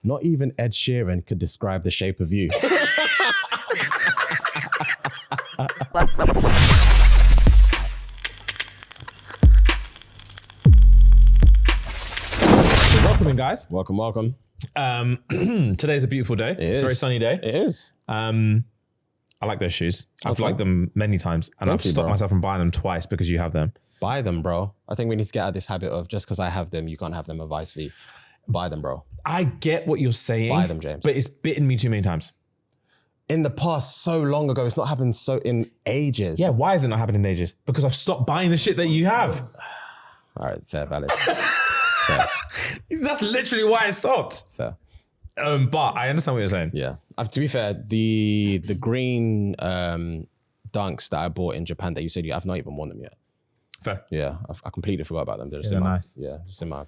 Not even Ed Sheeran could describe the shape of you. Welcome in, guys. Welcome. Today's a beautiful day. It's a very sunny day. It is. I like those shoes. I've liked them many times, and I've stopped myself from buying them twice because you have them. Buy them, bro. I think we need to get out of this habit of just because I have them, you can't have them, advice fee. Buy them, bro. I get what you're saying. Buy them, James. But it's bitten me too many times. In the past, so long ago, it's not happened in ages. Yeah, why is it not happening in ages? Because I've stopped buying the shit that you have. All right, fair, valid. Fair. That's literally why I stopped. Fair. But I understand what you're saying. Yeah. To be fair, the green dunks that I bought in Japan that you said I've not even worn them yet. Fair. Yeah, I completely forgot about them. They're just just in my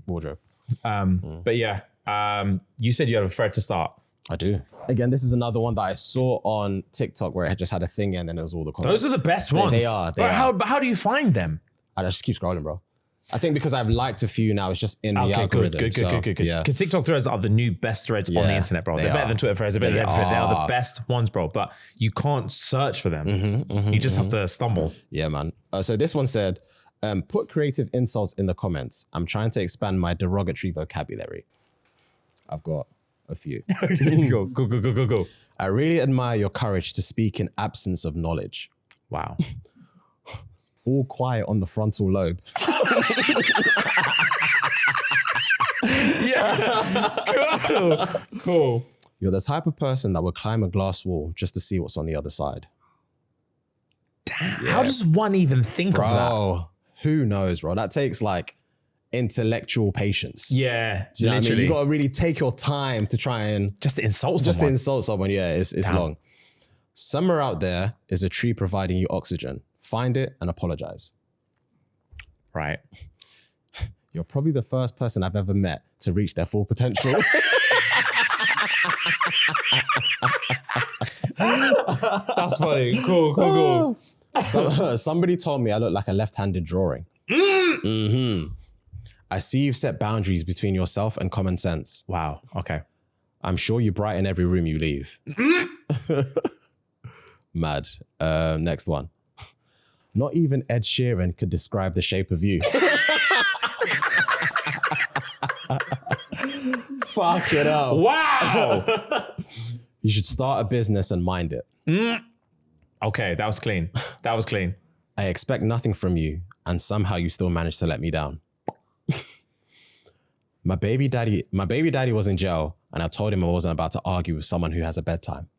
wardrobe. But yeah, you said you had a thread to start. I do. Again, this is another one that I saw on TikTok where it just had a thing and then there was all the comments. Those are the best ones. They are. But how do you find them? I just keep scrolling, bro. I think because I've liked a few now, it's just in the algorithm. Good. Yeah. Because TikTok threads are the new best threads on the internet, bro. They're better than Twitter threads. They're better than everything. They are the best ones, bro. But you can't search for them. You just have to stumble. Yeah, man. So this one said, put creative insults in the comments. I'm trying to expand my derogatory vocabulary. I've got a few. Go. I really admire your courage to speak in absence of knowledge. Wow. All quiet on the frontal lobe. Yeah. Cool. You're the type of person that would climb a glass wall just to see what's on the other side. Damn. Yeah. How does one even think of that? Bro, who knows, bro? That takes like intellectual patience. Yeah. Do you know what I mean? You got to really take your time to try and... Just to insult someone. Yeah, it's long. Somewhere out there is a tree providing you oxygen. Find it and apologize. Right. You're probably the first person I've ever met to reach their full potential. That's funny. Cool. Somebody told me I look like a left-handed drawing. I see you've set boundaries between yourself and common sense. Wow. Okay. I'm sure you brighten every room you leave. Mad. Next one. Not even Ed Sheeran could describe the shape of you. Fuck it up. Wow. You should start a business and mind it. Okay, that was clean. I expect nothing from you, and somehow you still manage to let me down. My baby daddy was in jail, and I told him I wasn't about to argue with someone who has a bedtime.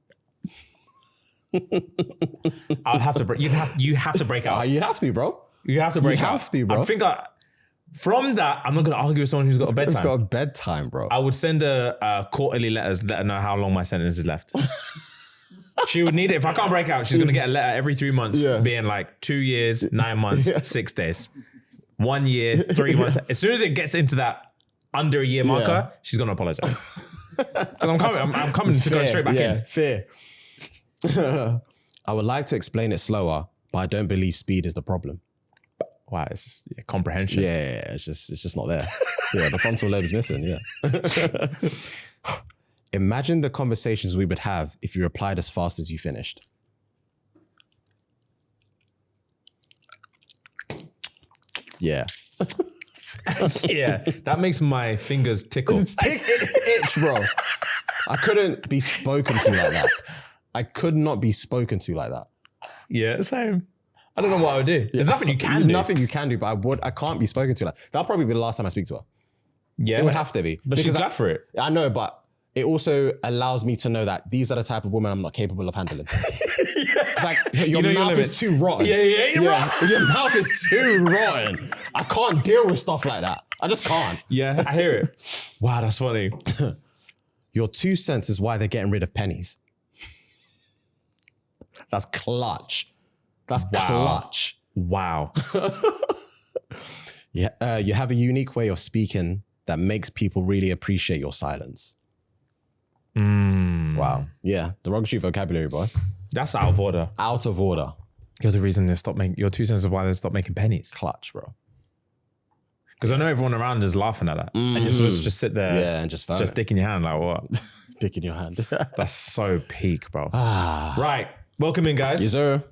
I'll have to break. You have to break out. You have to, bro. You have to break out. You have to, bro. I think from that, I'm not going to argue with someone who's got a bedtime. It's got a bedtime, bro. I would send a quarterly letters, let her know how long my sentence is left. She would need it. If I can't break out, she's going to get a letter every 3 months, being like 2 years, 9 months, 6 days, 1 year, 3 months. As soon as it gets into that under a year marker, she's going to apologize. Because I'm coming to go straight back in. Fear. I would like to explain it slower, but I don't believe speed is the problem. Wow, it's just comprehension. Yeah, it's just not there. Yeah, the frontal lobe is missing, yeah. Imagine the conversations we would have if you replied as fast as you finished. Yeah. Yeah, that makes my fingers tickle. Itch, bro. I couldn't be spoken to like that. I could not be spoken to like that. Yeah, same. I don't know what I would do. There's nothing you can do. Nothing you can do, but I can't be spoken to like that. That'll probably be the last time I speak to her. Yeah. It would have to be. But she's glad for it. I know, but it also allows me to know that these are the type of women I'm not capable of handling. It's like, your mouth is too rotten. Yeah. Your mouth is too rotten. I can't deal with stuff like that. I just can't. Yeah, I hear it. Wow, that's funny. Your 2 cents is why they're getting rid of pennies. That's clutch. That's clutch. Wow. Yeah, you have a unique way of speaking that makes people really appreciate your silence. Wow. Yeah, derogatory vocabulary, boy. That's out of order. Out of order. You're the reason they stopped making, your 2 cents is why they stopped making pennies. Clutch, bro. Because I know everyone around is laughing at that. And you're supposed to just sit there. And just phone Just dick in your hand, like what? dick in your hand. That's so peak, bro. Right. Welcome in, guys. Yes, sir.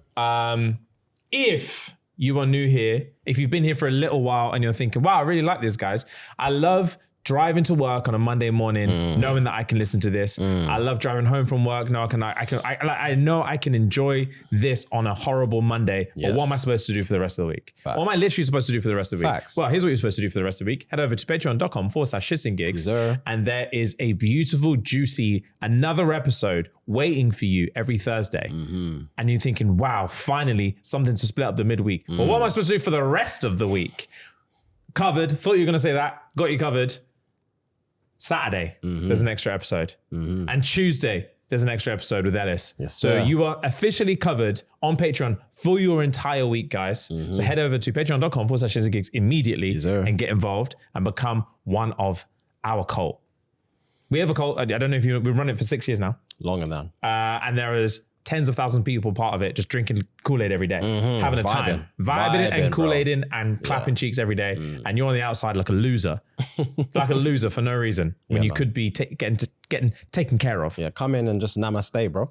If you are new here, if you've been here for a little while and you're thinking, wow, I really like this, guys. I love driving to work on a Monday morning, knowing that I can listen to this. I love driving home from work. No, I know I can enjoy this on a horrible Monday. Yes. But what am I supposed to do for the rest of the week? Facts. What am I literally supposed to do for the rest of the week? Facts. Well, here's what you're supposed to do for the rest of the week. Head over to patreon.com/ShxtsnGigs. And there is a beautiful, juicy, another episode waiting for you every Thursday. And you're thinking, wow, finally something to split up the midweek. But what am I supposed to do for the rest of the week? Covered. Thought you were going to say that. Got you covered. Saturday, there's an extra episode. And Tuesday, there's an extra episode with Ellis. Yes, so sir. you are officially covered on Patreon for your entire week, guys. So head over to patreon.com/ShxtsnGigs immediately and get involved and become one of our cult. We have a cult. I don't know if we've run it for 6 years now. Longer than. And there is tens of thousands of people part of it, just drinking Kool-Aid every day, having a time, vibing it and Kool-Aiding and clapping cheeks every day. And you're on the outside like a loser, for no reason when you could be getting taken care of. Yeah, come in and just namaste, bro.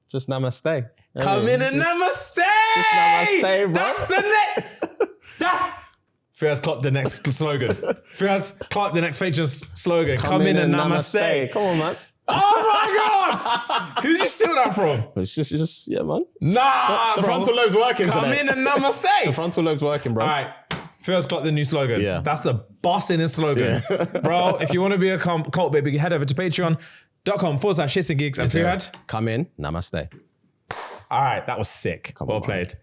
Just namaste. Come in and namaste. Just namaste, bro. That's the next. Fiaz clocked the next slogan. Fiaz clocked the next Patreon slogan. Come in and namaste. Come on, man. Oh my God! Who did you steal that from? It's just yeah, man. Nah, the frontal lobe's working Come today. in and namaste. The frontal lobe's working, bro. All right. First got the new slogan. Yeah. That's the boss in his slogan. Yeah. Bro, if you want to be a cult baby, head over to patreon.com/ShxtsnGigs and Fuhad. Come in, namaste. All right. That was sick. Well played.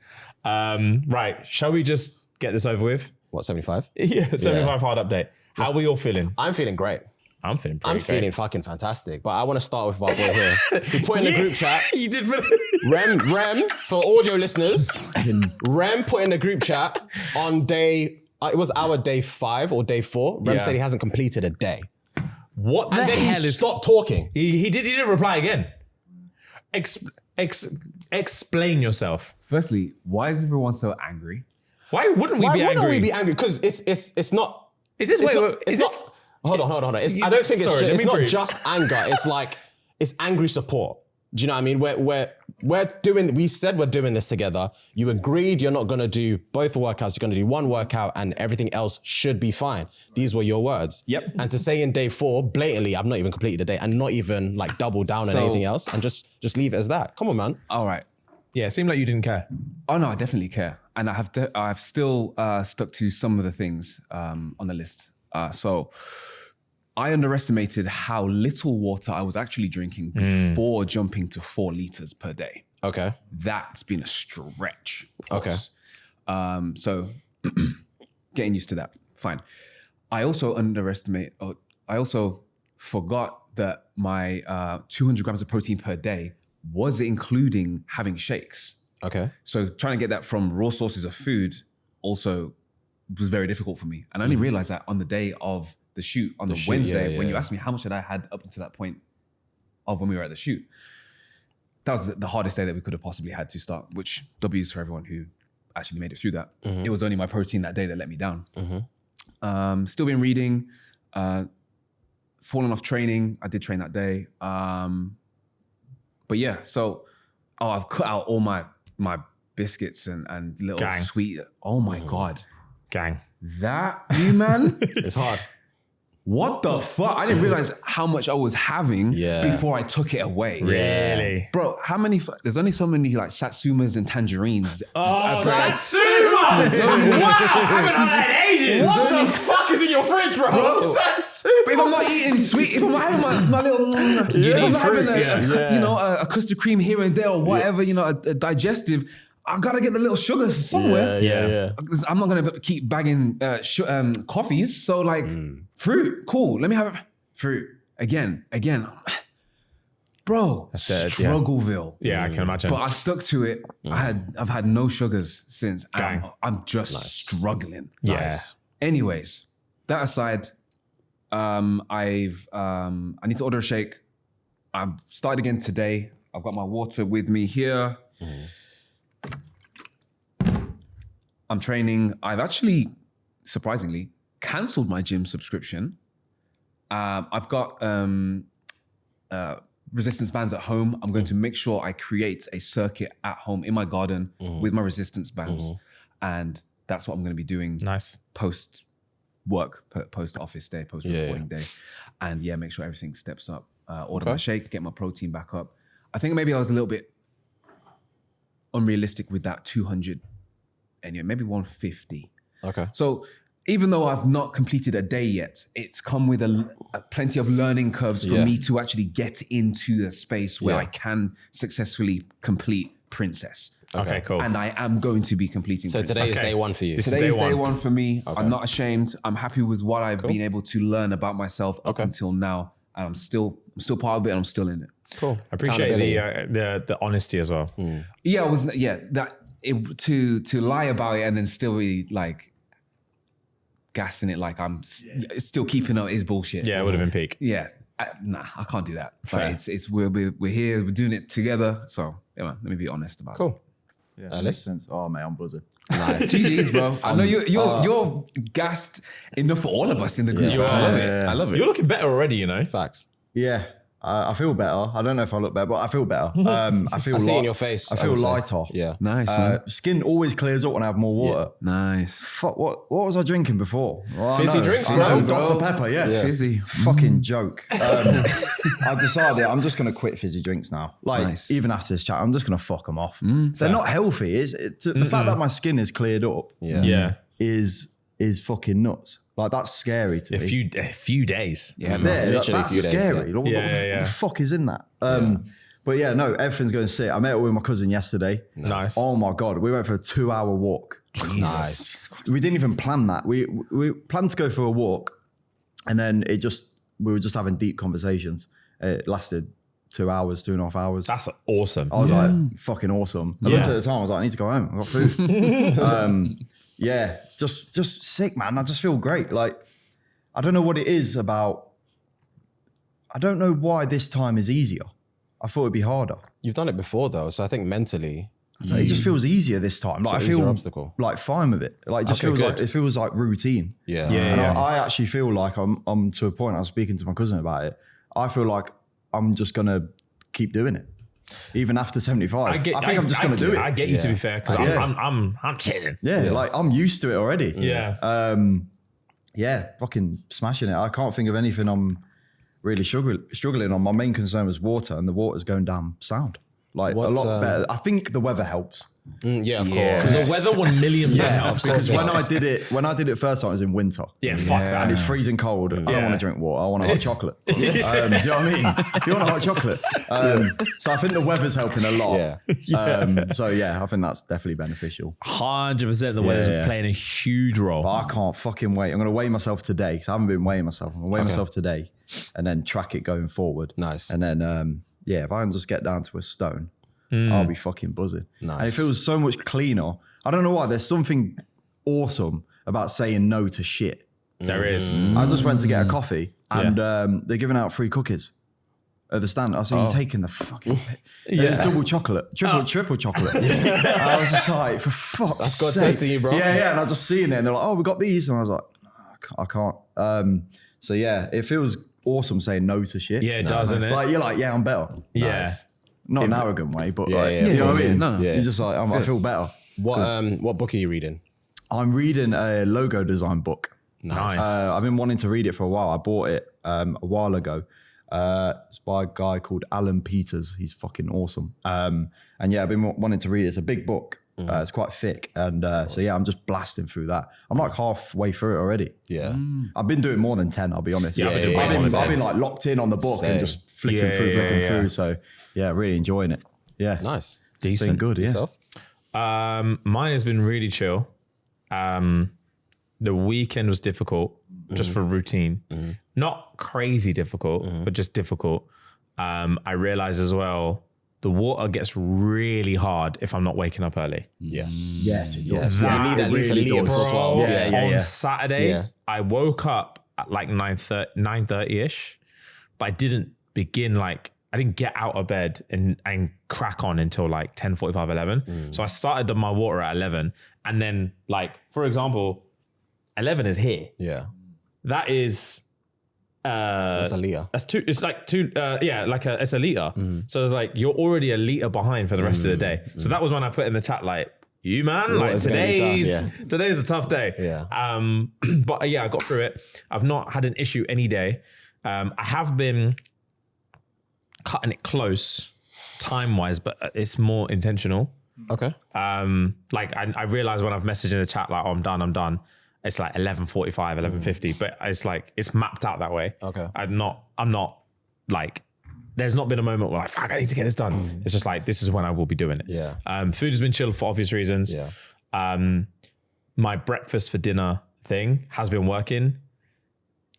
Right. Shall we just get this over with? What, 75? Yeah, 75 hard update. How are we all feeling? I'm feeling great. I'm feeling pretty I'm great. feeling fucking fantastic. But I want to start with our boy here. He put in the group chat. You did for Rem, for audio listeners, Rem put in the group chat on day, it was our day 5 or day 4. Rem said he hasn't completed a day. What the and then hell he is... stopped talking. He didn't reply again. Explain yourself. Firstly, why is everyone so angry? Why wouldn't we be angry? Why wouldn't we be angry? Because it's not... Is this... Hold on. I don't think it's not just anger. It's like, it's angry support. Do you know what I mean? We said we're doing this together. You agreed you're not going to do both workouts. You're going to do one workout and everything else should be fine. These were your words. Yep. And to say in day 4, blatantly, I've not even completed the day and not even like double down on anything else and just leave it as that. Come on, man. All right. Yeah, it seemed like you didn't care. Oh no, I definitely care. And I've still stuck to some of the things on the list. So I underestimated how little water I was actually drinking before jumping to 4 liters per day. Okay. That's been a stretch. Okay. So getting used to that, fine. I also forgot that my 200 grams of protein per day was including having shakes. Okay. So trying to get that from raw sources of food also was very difficult for me. And I only realized that on the day of the shoot, on the Wednesday, when you asked me how much had I had up until that point of when we were at the shoot. That was the hardest day that we could have possibly had to start, which W's for everyone who actually made it through that. It was only my protein that day that let me down. Still been reading, fallen off training. I did train that day. But yeah, so I've cut out all my biscuits and little sweet. Oh my God. Gang. That, you man. It's hard. What the fuck? I didn't realize how much I was having before I took it away. Really? Bro, how many, there's only so many like satsumas and tangerines. Oh, satsumas! Wow, I haven't had that in ages. What the fuck is in your fridge, bro? Satsuma. But if I'm not eating sweet, if I'm not having my little, if I'm not having a custard cream here and there or whatever, a digestive, I gotta get the little sugars somewhere. Yeah. I'm not gonna keep bagging coffees. So like fruit, cool. Let me have fruit again. Bro, struggleville. Yeah, I can imagine. But I stuck to it. I've had no sugars since. I'm just struggling. Yeah. Nice. Anyways, that aside, I need to order a shake. I've started again today. I've got my water with me here. I'm training. I've actually, surprisingly, cancelled my gym subscription. I've got resistance bands at home. I'm going to make sure I create a circuit at home in my garden with my resistance bands. And that's what I'm going to be doing post work, post office day, post recording day. And make sure everything steps up. Order my shake, get my protein back up. I think maybe I was a little bit unrealistic with that 200 and maybe 150. Okay. So even though I've not completed a day yet, it's come with a plenty of learning curves for me to actually get into the space where I can successfully complete Princess. Okay, cool. And I am going to be completing So Princess. today is day one for you. Today is day one for me. Okay. I'm not ashamed. I'm happy with what I've been able to learn about myself up until now. And I'm still part of it and I'm still in it. Cool. I appreciate the honesty as well. Yeah, to lie about it and then still be like gassing it like I'm still keeping up is bullshit. Yeah, it would have been peak. Yeah, I can't do that. But we're here, we're doing it together. So yeah, man, let me be honest about it. Cool. Yeah, that makes sense. Oh man, I'm buzzing. Nice. GG's, bro. I know you're gassed enough for all of us in the group. I love it. You're looking better already, you know. Facts. Yeah. I feel better. I don't know if I look better, but I feel better. I feel I see it in your face. I feel lighter. Yeah. Nice, man. Skin always clears up when I have more water. Nice. Fuck, what was I drinking before? Well, Fizzy drinks, bro. Some Dr. Pepper, yeah. Fizzy. Fucking joke. I've decided I'm just going to quit fizzy drinks now. Like, even after this chat, I'm just going to fuck them off. They're not healthy. The fact that my skin is cleared up is fucking nuts. Like, that's scary to me. A few days. Yeah, that's few days, scary. What the fuck is in that? But yeah, no, everything's going to sit. I met up with my cousin yesterday. Nice. Oh my God. We went for a 2-hour walk. Nice. We didn't even plan that. We planned to go for a walk and then we were just having deep conversations. It lasted 2 hours, 2.5 hours. That's awesome. I was like, fucking awesome. I looked at the time, I was like, I need to go home. I got food. Yeah, just sick, man. I just feel great. Like, I don't know what it is about. I don't know why this time is easier. I thought it'd be harder. You've done it before though, so I think mentally, it just feels easier this time. Like, I feel obstacle. like fine with it. Like, it just feels like routine. Yeah. And I actually feel like I'm to a point. I was speaking to my cousin about it. I feel like I'm just gonna keep doing it. Even after 75, I think I'm just going to do it. I get you, to be fair, because I'm chilling. Yeah, like I'm used to it already. Yeah. Yeah, fucking smashing it. I can't think of anything I'm really struggling on. My main concern was water, and the water's going down sound. Like, a lot better. I think the weather helps. Yeah, of course. Because the weather 1,000,000% helps. Because when I did it first time, it was in winter. Yeah, fuck that. And it's freezing cold. I don't want to drink water. I want a hot chocolate. Do you know what I mean? You want a hot chocolate. So I think the weather's helping a lot. So yeah, I think that's definitely beneficial. 100% the weather's playing a huge role. But I can't fucking wait. I'm going to weigh myself today because I haven't been weighing myself. I'm going to weigh myself today and then track it going forward. Nice. And then, if I can just get down to a stone, I'll be fucking buzzing. Nice. And it feels so much cleaner. I don't know why. There's something awesome about saying no to shit. There is. I just went to get a coffee and they're giving out free cookies at the stand. I said, you're taking the fucking... It was double chocolate, triple chocolate. I was just like, for fuck's sake. That's got testing you, bro. Yeah. And I was just seeing it and they're like, oh, we got these. And I was like, no, I can't. So yeah, it feels awesome saying no to shit. Yeah, it does, doesn't it? Like, you're like, yeah, I'm better. Yeah. Nice. Not an arrogant way, but you know what I mean? No. You're just like, I feel better. What book are you reading? I'm reading a logo design book. Nice. I've been wanting to read it for a while. I bought it a while ago. It's by a guy called Alan Peters. He's fucking awesome. And yeah, I've been wanting to read it. It's a big book. It's quite thick. And so yeah, I'm just blasting through that. I'm like halfway through it already. Yeah. I've been doing more than 10, I'll be honest. Yeah, I've been like locked in on the book and just flicking through. So yeah, really enjoying it. Yeah. Nice. It's been good, yeah. Yourself? Mine has been really chill. The weekend was difficult just for routine. Not crazy difficult, but just difficult. I realized as well, the water gets really hard if I'm not waking up early. Yes. Yes, it does. You need at least a litre before 12. On Saturday, I woke up at like 9:30ish, but I didn't I didn't get out of bed and crack on until like 10:45, 11. So I started my water at 11. And then, like, for example, 11 is here. Yeah. That is. That's a liter. That's two. It's like two. It's a liter. So it's like you're already a liter behind for the rest of the day. So that was when I put in the chat like, you man, like today's a tough day. Yeah. But yeah, I got through it. I've not had an issue any day. I have been cutting it close time wise, but it's more intentional. Okay. Like I realize when I've messaged in the chat like, oh, I'm done. It's like 11:45, 11:50, but it's like it's mapped out that way. Okay. I'm not like. There's not been a moment where like, fuck, I need to get this done. It's just like, this is when I will be doing it. Yeah. Food has been chill for obvious reasons. Yeah. My breakfast for dinner thing has been working.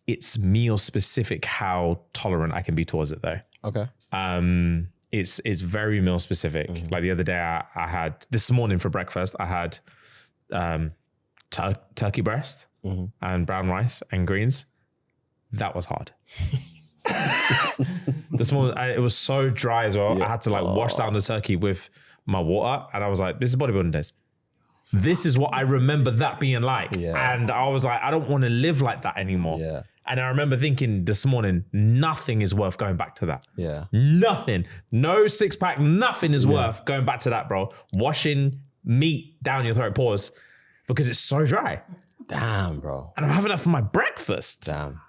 It's meal specific how tolerant I can be towards it though. Okay. It's very meal specific. Like the other day I had, this morning for breakfast, I had turkey breast and brown rice and greens. That was hard. This morning it was so dry as well. I had to like wash down the turkey with my water, and I was like, "This is bodybuilding days. This is what I remember that being like." Yeah. And I was like, "I don't want to live like that anymore." Yeah. And I remember thinking this morning, nothing is worth going back to that. Yeah. Nothing. No 6-pack. Nothing is worth going back to that, bro. Washing meat down your throat, pause, because it's so dry. Damn, bro. And I'm having that for my breakfast. Damn.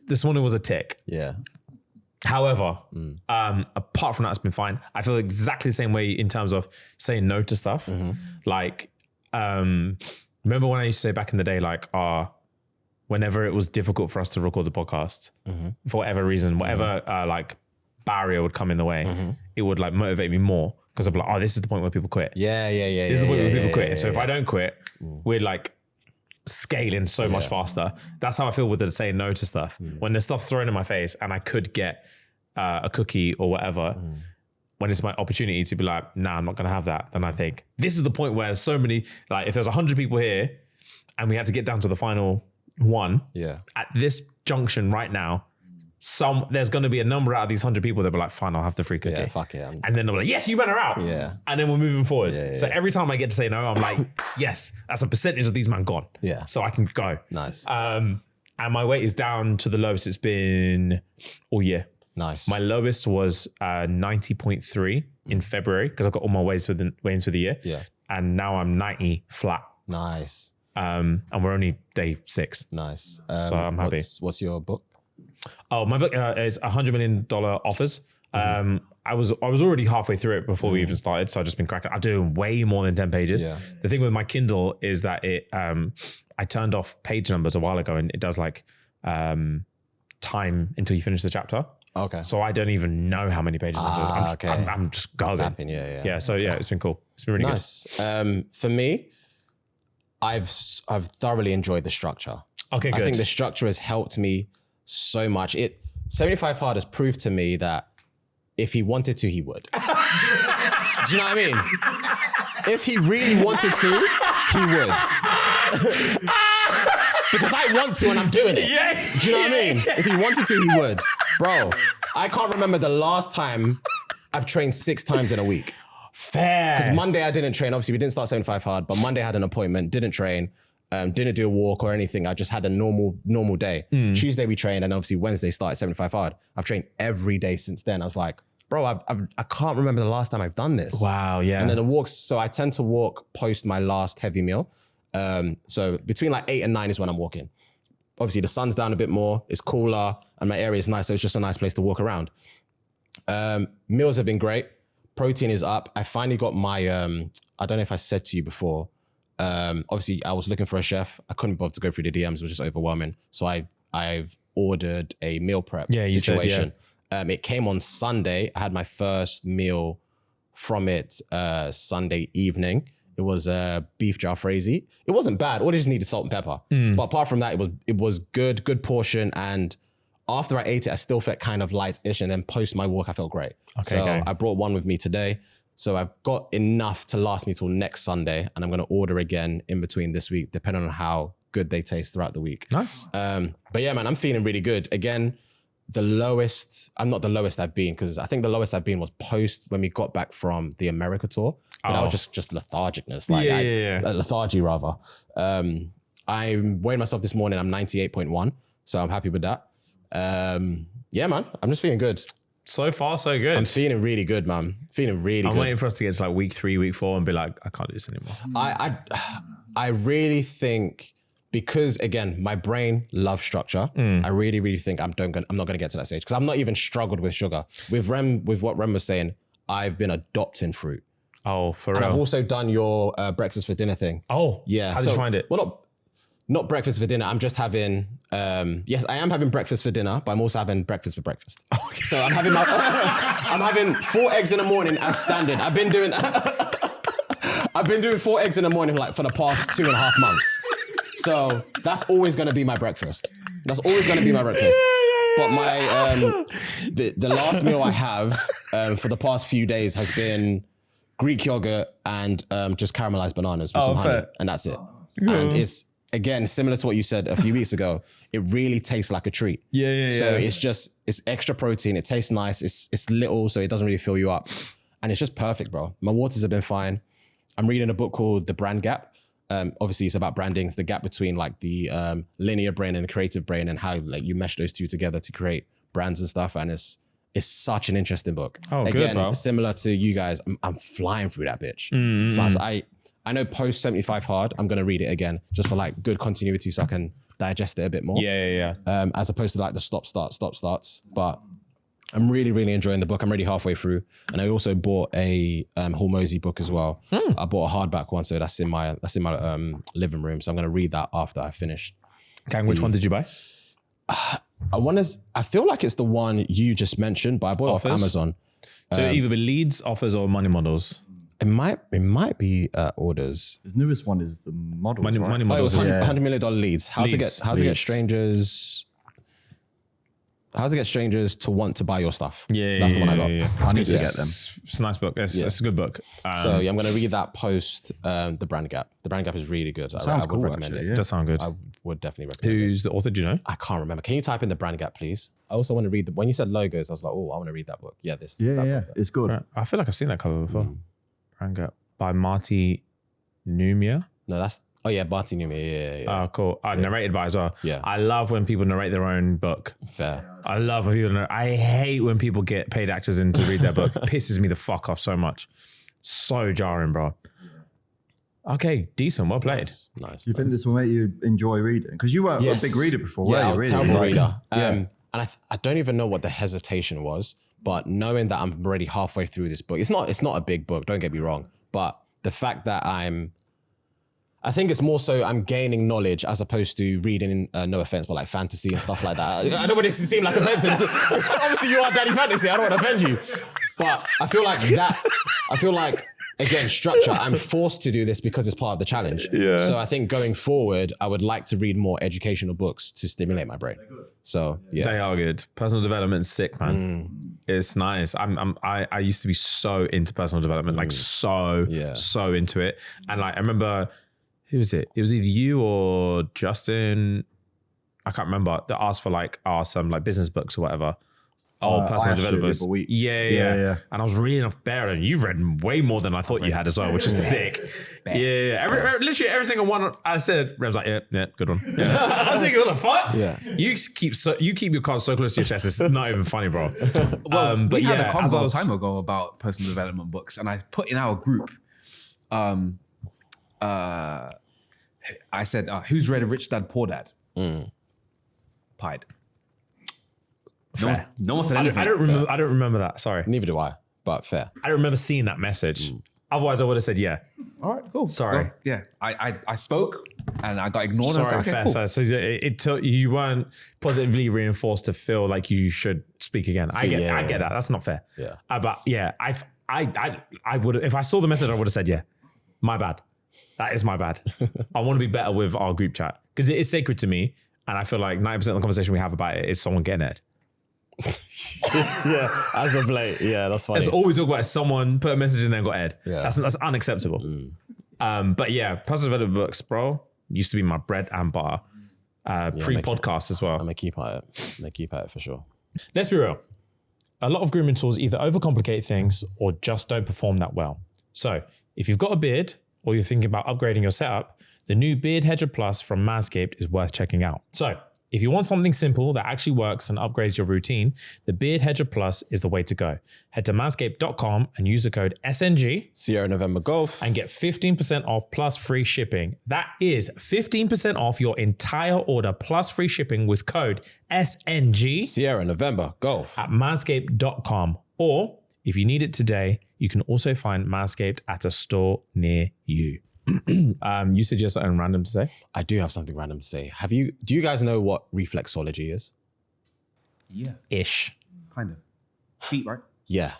This morning was a tick. Yeah. However, apart from that, it's been fine. I feel exactly the same way in terms of saying no to stuff. Like, remember when I used to say back in the day, like, whenever it was difficult for us to record the podcast, for whatever reason, whatever like barrier would come in the way, it would like motivate me more because I'd be like, oh, this is the point where people quit. Yeah. This is the point where people quit. So if I don't quit, we're like scaling so much faster. That's how I feel with the saying no to stuff. When there's stuff thrown in my face and I could get a cookie or whatever, when it's my opportunity to be like, nah, I'm not going to have that, then I think this is the point where so many, like if there's 100 people here and we had to get down to the final one, at this junction right now, there's going to be a number out of these 100 people that be like, fine, I'll have the free cookie. Yeah, fuck it. And then they'll be like, yes, you better out. Yeah. And then we're moving forward. So every time I get to say no, I'm like, yes, that's a percentage of these man gone. Yeah. So I can go. Nice. And my weight is down to the lowest it's been all year. Nice. My lowest was 90.3 in February because I've got all my weigh-ins for the year. Yeah. And now I'm 90 flat. Nice. And we're only day 6. Nice. So I'm happy. What's your book? Oh, my book is $100 million offers. I was already halfway through it before we even started, so I've just been cracking. I'm doing way more than 10 pages. Yeah. The thing with my Kindle is that it I turned off page numbers a while ago, and it does like time until you finish the chapter. Okay. So I don't even know how many pages I'm doing. I'm just going. Tapping, yeah. So yeah, it's been cool. It's been really nice. For me, I've thoroughly enjoyed the structure. Okay, good. I think the structure has helped me so much. 75 Hard has proved to me that if he wanted to, he would. Do you know what I mean? If he really wanted to, he would. Because I want to and I'm doing it. Yeah. Do you know what I mean? If he wanted to, he would. Bro, I can't remember the last time I've trained 6 times in a week. Fair. Because Monday I didn't train. Obviously, we didn't start 75 Hard, but Monday I had an appointment, didn't train, didn't do a walk or anything. I just had a normal day. Tuesday we trained, and obviously Wednesday started 75 Hard. I've trained every day since then. I was like, bro, I can't remember the last time I've done this. Wow, yeah. And then the walks, so I tend to walk post my last heavy meal. So between like 8 and 9 is when I'm walking. Obviously the sun's down a bit more, it's cooler, and my area is nice, so it's just a nice place to walk around. Meals have been great. Protein is up. I finally got my, I don't know if I said to you before, obviously I was looking for a chef. I couldn't bother to go through the DMs, it was just overwhelming. So I've ordered a meal prep situation. It came on Sunday. I had my first meal from it Sunday evening. It was beef jalfrezi. It wasn't bad. All I just needed salt and pepper. But apart from that, it was good portion. And after I ate it, I still felt kind of light-ish. And then post my walk, I felt great. Okay. I brought one with me today. So I've got enough to last me till next Sunday. And I'm going to order again in between this week, depending on how good they taste throughout the week. Nice. But yeah, man, I'm feeling really good. Again, I'm not the lowest I've been, because I think the lowest I've been was post when we got back from the America tour. But I was just lethargicness, like lethargy rather. I weighed myself this morning. I'm 98.1. So I'm happy with that. Yeah, man, I'm just feeling good. So far, so good. I'm feeling really good, man. Feeling really good. I'm waiting for us to get to like week 3, week 4 and be like, I can't do this anymore. I really think, because again, my brain loves structure. I really, really think I'm not going to get to that stage, because I'm not even struggled with sugar. With what Rem was saying, I've been adopting fruit. Oh, for And real? I've also done your breakfast for dinner thing. Oh, yeah. How did you find it? Well, not breakfast for dinner. I'm just having, yes, I am having breakfast for dinner, but I'm also having breakfast for breakfast. Okay. So I'm having I'm having 4 eggs in the morning as standard. I've been doing 4 eggs in the morning like for the past 2.5 months. So that's always going to be my breakfast. But my the last meal I have for the past few days has been Greek yogurt and just caramelized bananas with some honey, fair. and that's it. And it's, again, similar to what you said a few weeks ago, it really tastes like a treat. So it's extra protein. It tastes nice. It's little, so it doesn't really fill you up. And it's just perfect, bro. My waters have been fine. I'm reading a book called The Brand Gap. Obviously, it's about branding. It's the gap between like the linear brain and the creative brain, and how like you mesh those two together to create brands and stuff. And it's such an interesting book. Oh, again, good, bro. Similar to you guys, I'm flying through that bitch. So I know post 75 hard, I'm going to read it again just for like good continuity so I can digest it a bit more. Yeah. As opposed to like the stop starts. But I'm really, really enjoying the book. I'm already halfway through. And I also bought a Hormozy book as well. I bought a hardback one, so that's in my living room. So I'm going to read that after I finish. Gang, which one did you buy? I feel like it's the one you just mentioned, but I bought it off Amazon. So either the leads, offers, or money models. It might be orders. The newest one is the model. Money Oh, it models. was $100 million leads. How to get strangers to want to buy your stuff. That's the one I got. I need to get them. It's a nice book. It's a good book. So I'm going to read that post the Brand Gap. The Brand Gap is really good. I would cool, recommend actually, it. yeah. Does sound good. I would definitely recommend it. Who's the author? Do you know? I can't remember. Can you type in the Brand Gap, please? I also want to read when you said logos, I was like, oh, I want to read that book. Yeah, that book. It's good. Right. I feel like I've seen that cover before. Brand Gap by Marty Numia. No, Barty Newman. Yeah. Oh, cool. Narrated by as well. Yeah. I love when people narrate their own book. Fair. I love when people I hate when people get paid actors in to read their book. Pisses me the fuck off so much. So jarring, bro. Okay, decent. Well played. Nice. You think this will make you enjoy reading? Because you weren't a big reader before, were you? I'm a Really? terrible reader. Yeah. And I don't even know what the hesitation was, but knowing that I'm already halfway through this book, it's not a big book, don't get me wrong, but the fact that I think it's more so I'm gaining knowledge as opposed to reading, no offense, but like fantasy and stuff like that. I don't want it to seem like offensive. Obviously you are Daddy Fantasy, I don't want to offend you. But I feel like, again, structure, I'm forced to do this because it's part of the challenge. Yeah. So I think going forward, I would like to read more educational books to stimulate my brain. So yeah. They are good. Personal development's sick, man. It's nice. I used to be so into personal development, like so into it. And like I remember, who was it? It was either you or Justin, I can't remember, that asked for some business books or whatever. Personal development books. Yeah. And I was reading off bare, and you've read way more than I thought you had as well, which is sick. Literally every single one I said, Rem's like, yeah, good one. Yeah. I was thinking, what the fuck? Yeah. You keep your cards so close to your chest, it's not even funny, bro. We had a convo a time ago about personal development books, and I put in our group, I said, who's read Rich Dad, Poor Dad? Pied. No one said anything. I don't remember that. Sorry. Neither do I, but fair. I don't remember seeing that message. Otherwise, I would have said yeah. All right, cool. Sorry. Well, yeah, I spoke and I got ignored. Sorry, and I said, okay, fair. cool. So it took you weren't positively reinforced to feel like you should speak again. I get that. That's not fair. Yeah. But yeah, I would, if I saw the message, I would have said yeah. My bad. That is my bad. I want to be better with our group chat because it is sacred to me, and I feel like 90% of the conversation we have about it is someone getting it. Yeah, as of late. Yeah, that's funny. That's all we talk about is someone put a message in there and got Ed. Yeah. That's unacceptable. But yeah, personal development books, bro, used to be my bread and butter. Pre-podcast as well. I'm gonna keep at it for sure. Let's be real. A lot of grooming tools either overcomplicate things or just don't perform that well. So if you've got a beard or you're thinking about upgrading your setup, the new Beard Hedger Plus from Manscaped is worth checking out. So If you want something simple that actually works and upgrades your routine, the Beard Hedger Plus is the way to go. Head to manscaped.com and use the code SNG Sierra November Golf and get 15% off plus free shipping. That is 15% off your entire order plus free shipping with code SNG Sierra November Golf at manscaped.com. Or if you need it today, you can also find Manscaped at a store near you. You said you have something random to say? I do have something random to say. Do you guys know what reflexology is? Yeah. Ish. Kind of. Feet, right? Yeah.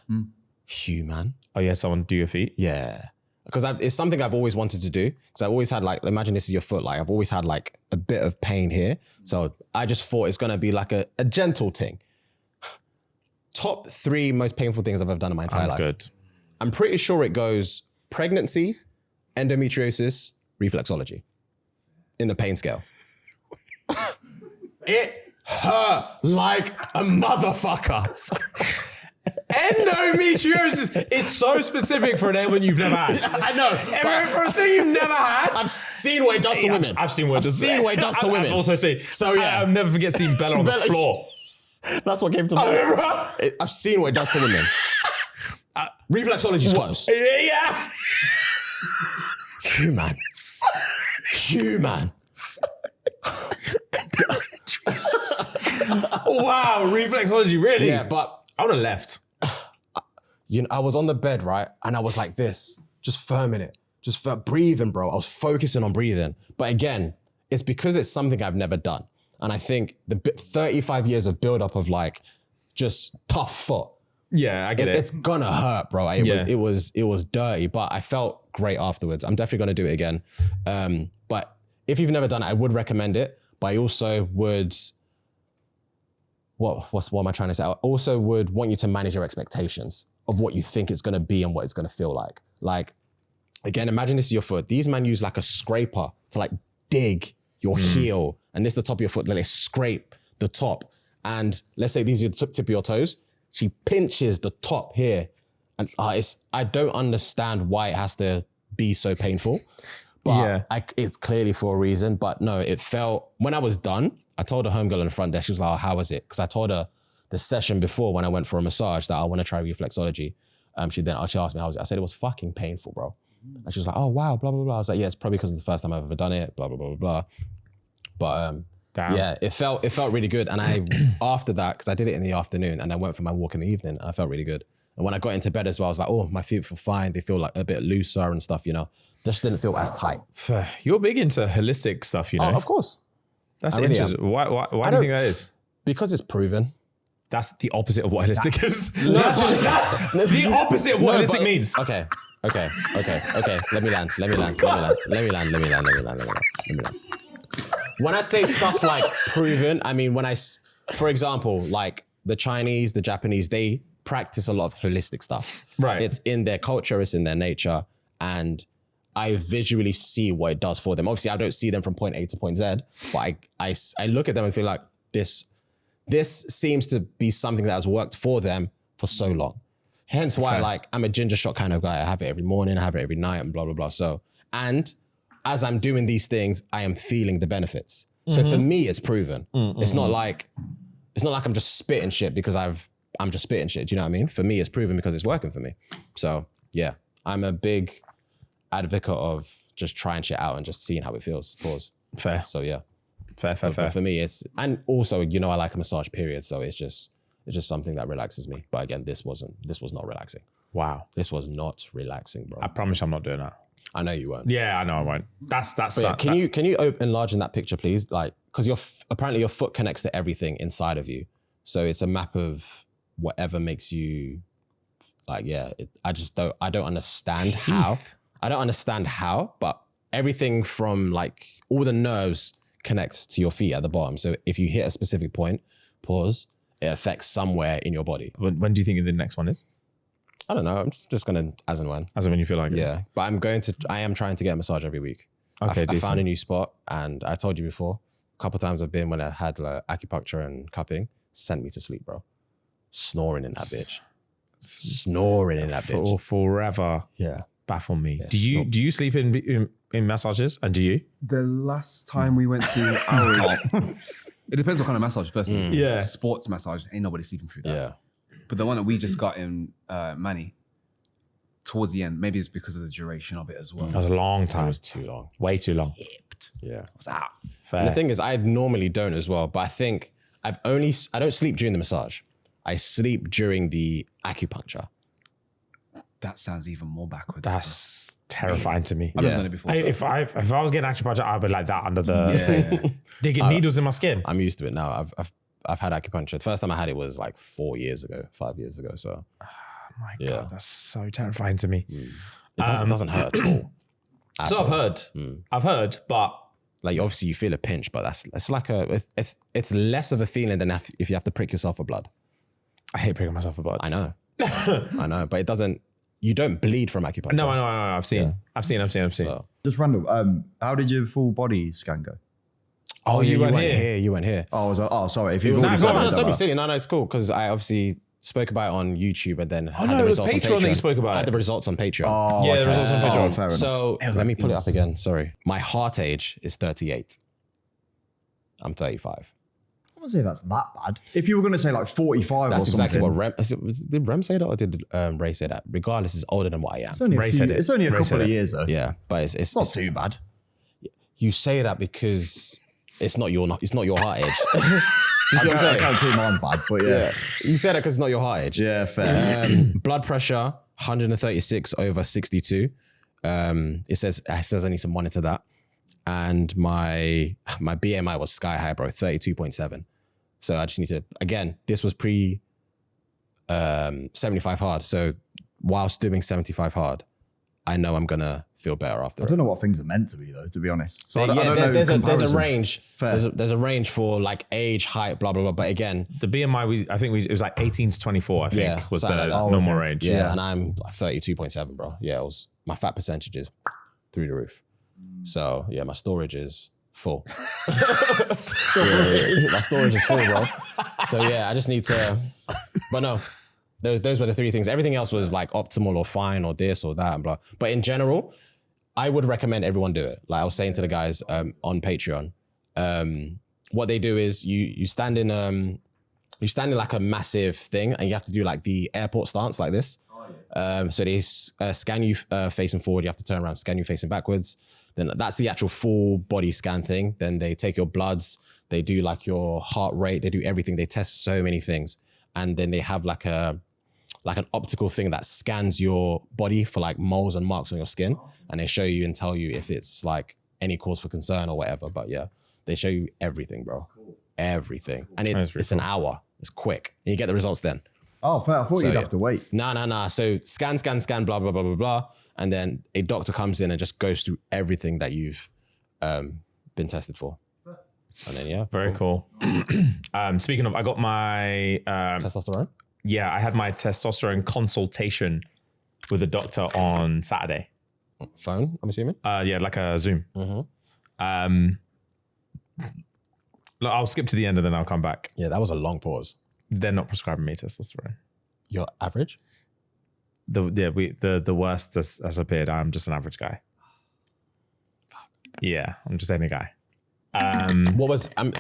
Human. Oh yeah, someone do your feet? Yeah. Because it's something I've always wanted to do. Because I've always had like, imagine this is your foot. Like I've always had like a bit of pain here. So I just thought it's going to be like a gentle thing. Top 3 most painful things I've ever done in my entire life. Good. I'm pretty sure it goes pregnancy, endometriosis, reflexology in the pain scale. It hurt like a motherfucker. Endometriosis is so specific for an ailment you've never had. I know. For a thing you've never had. I've seen what it does to women. I've seen what it does. What it does to women. I've also seen. So yeah. I'll never forget seeing Bella on the floor. That's what came to mind. I've seen what it does to women. Reflexology is close. Yeah. Human. Wow, reflexology, really? Yeah, but I would have left. I was on the bed, right? And I was like this, just firming it, breathing, bro. I was focusing on breathing. But again, it's because it's something I've never done. And I think the 35 years of buildup of like just tough foot. Yeah, I get it. It's gonna hurt, bro. It was dirty, but I felt great afterwards. I'm definitely gonna do it again. But if you've never done it, I would recommend it. But I also would, what am I trying to say? I also would want you to manage your expectations of what you think it's gonna be and what it's gonna feel like. Like, again, imagine this is your foot. These men use like a scraper to like dig your heel, and this is the top of your foot, then they scrape the top. And let's say these are the tip of your toes. She pinches the top here. And I don't understand why it has to be so painful. But it's clearly for a reason. But no, it felt, when I was done, I told a homegirl in the front desk, she was like, oh, how was it? Because I told her the session before when I went for a massage that I want to try reflexology. She asked me how was it? I said, it was fucking painful, bro. And she was like, oh, wow, blah, blah, blah. I was like, yeah, it's probably because it's the first time I've ever done it, blah, blah, blah, blah, blah. But yeah, it felt really good. And I, after that, because I did it in the afternoon and I went for my walk in the evening and I felt really good. And when I got into bed as well, I was like, oh, my feet feel fine. They feel like a bit looser and stuff, you know. Just didn't feel as tight. You're big into holistic stuff, you know. Oh, of course. That's interesting. Why do you think that is? Because it's proven. That's the opposite of what holistic is. That's the opposite of what holistic means. Okay. Let me land. When I say stuff like proven, I mean, for example, like the Chinese, the Japanese, they practice a lot of holistic stuff. Right. It's in their culture, it's in their nature. And I visually see what it does for them. Obviously, I don't see them from point A to point Z, but I look at them and feel like this seems to be something that has worked for them for so long. Hence why I'm a ginger shot kind of guy. I have it every morning, I have it every night and blah, blah, blah. So, and as I'm doing these things, I am feeling the benefits. So for me, it's proven. It's not like I'm just spitting shit because I'm just spitting shit. Do you know what I mean? For me, it's proven because it's working for me. So yeah, I'm a big advocate of just trying shit out and just seeing how it feels. Pause. Fair. So yeah. Fair. For me, it's, and also, you know, I like a massage period. So it's just something that relaxes me. But again, this was not relaxing. Wow. This was not relaxing, bro. I promise I'm not doing that. I know you won't. Yeah, I know I won't. That's. Yeah, can you enlarge in that picture, please? Like, because apparently your foot connects to everything inside of you, so it's a map of whatever makes you, like, yeah. I don't understand how. I don't understand how, but everything from like all the nerves connects to your feet at the bottom. So if you hit a specific point, pause, it affects somewhere in your body. When do you think the next one is? I don't know. I'm just gonna as and when. As and when you feel like it. Yeah, but I am trying to get a massage every week. Okay, I found a new spot, and I told you before, a couple of times I've been when I had like, acupuncture and cupping, sent me to sleep, bro. Snoring in that bitch. Forever. Yeah. Baffle me. Yeah, do you sleep in massages? And do you? The last time we went to ours, It depends what kind of massage. Firstly, Yeah. sports massage, ain't nobody sleeping through that. Yeah. But the one that we just got in Manny, towards the end, maybe it's because of the duration of it as well. That was a long time. It was too long. Way too long. Yeah. What's out? Fair. And the thing is, I normally don't as well, but I think I don't sleep during the massage. I sleep during the acupuncture. That sounds even more backwards. That's terrifying to me. I've never done it before. If I was getting acupuncture, I'd be like that under the thing. Digging needles in my skin. I'm used to it now. I've had acupuncture. The first time I had it was like 5 years ago. So My God, that's so terrifying to me. it doesn't hurt at all. So I've heard, but Like obviously you feel a pinch, but it's less of a feeling than if you have to prick yourself for blood. I hate pricking myself for blood. I know, I know, but it doesn't. You don't bleed from acupuncture. No, I know. I've seen. So. Just random. How did your full body scan go? Oh, you went here. here. You went here. Oh, sorry. If you've No, already said it, don't be silly. No, it's cool because I obviously spoke about it on YouTube and then had no, the it was results on Patreon that you spoke about I had it. the results on Patreon. Oh, Yeah, okay. the results on Patreon. Fair enough. So let me pull it up again. Sorry. My heart age is 38. I'm 35. I wouldn't say that's that bad. If you were going to say like 45 That's or something. exactly what Rem... Did Rem say that or did Ray say that? Regardless, it's older than what I am. It's only Ray said it. It's only a Ray couple said of it. years though. Yeah, but it's Not too bad. You say that because it's not your heart age. Do you see what I'm I saying? can't say mine bad, but yeah. You say that because it's not your heart age. Yeah, fair. Blood pressure 136/62. It says I need to monitor that, and my BMI was sky high, bro, 32.7. So I just need to, again, this was pre 75 hard. So whilst doing 75 hard, I know I'm gonna feel better after I it. don't know what things are meant to be though, to be honest. So I don't know there's a comparison. range. Fair. There's a range for like age, height, blah blah blah. But again, The BMI, it was like 18 to 24, I think, Yeah, was the something like that. normal okay. range. yeah, and I'm like 32.7, bro. Yeah, my fat percentage is through the roof. So yeah, my storage is full. My storage is full, bro. So yeah, I just need to. But no, those were the three things. Everything else was like optimal or fine or this or that and blah. But in general, I would recommend everyone do it. Like I was saying to the guys on Patreon, what they do is you stand in like a massive thing and you have to do like the airport stance like this. So they scan you facing forward. You have to turn around, scan you facing backwards. Then that's the actual full body scan thing. Then they take your bloods. They do like your heart rate. They do everything. They test so many things. And then they have like an optical thing that scans your body for like moles and marks on your skin. And they show you and tell you if it's like any cause for concern or whatever. But yeah, they show you everything, bro. Everything. And it's an hour. It's quick. And you get the results then. Oh, fair. I thought you'd have to wait. Nah. So scan, blah, blah, blah, blah, blah. And then a doctor comes in and just goes through everything that you've been tested for. And then, yeah. Very cool. Speaking of, I got my... Testosterone? Yeah, I had my testosterone consultation with a doctor on Saturday. Phone, I'm assuming? Yeah, like a Zoom. Look, I'll skip to the end and then I'll come back. Yeah, that was a long pause. They're not prescribing me testosterone. Your average? The worst has appeared. I'm just an average guy. Yeah, I'm just any guy. What was, I'm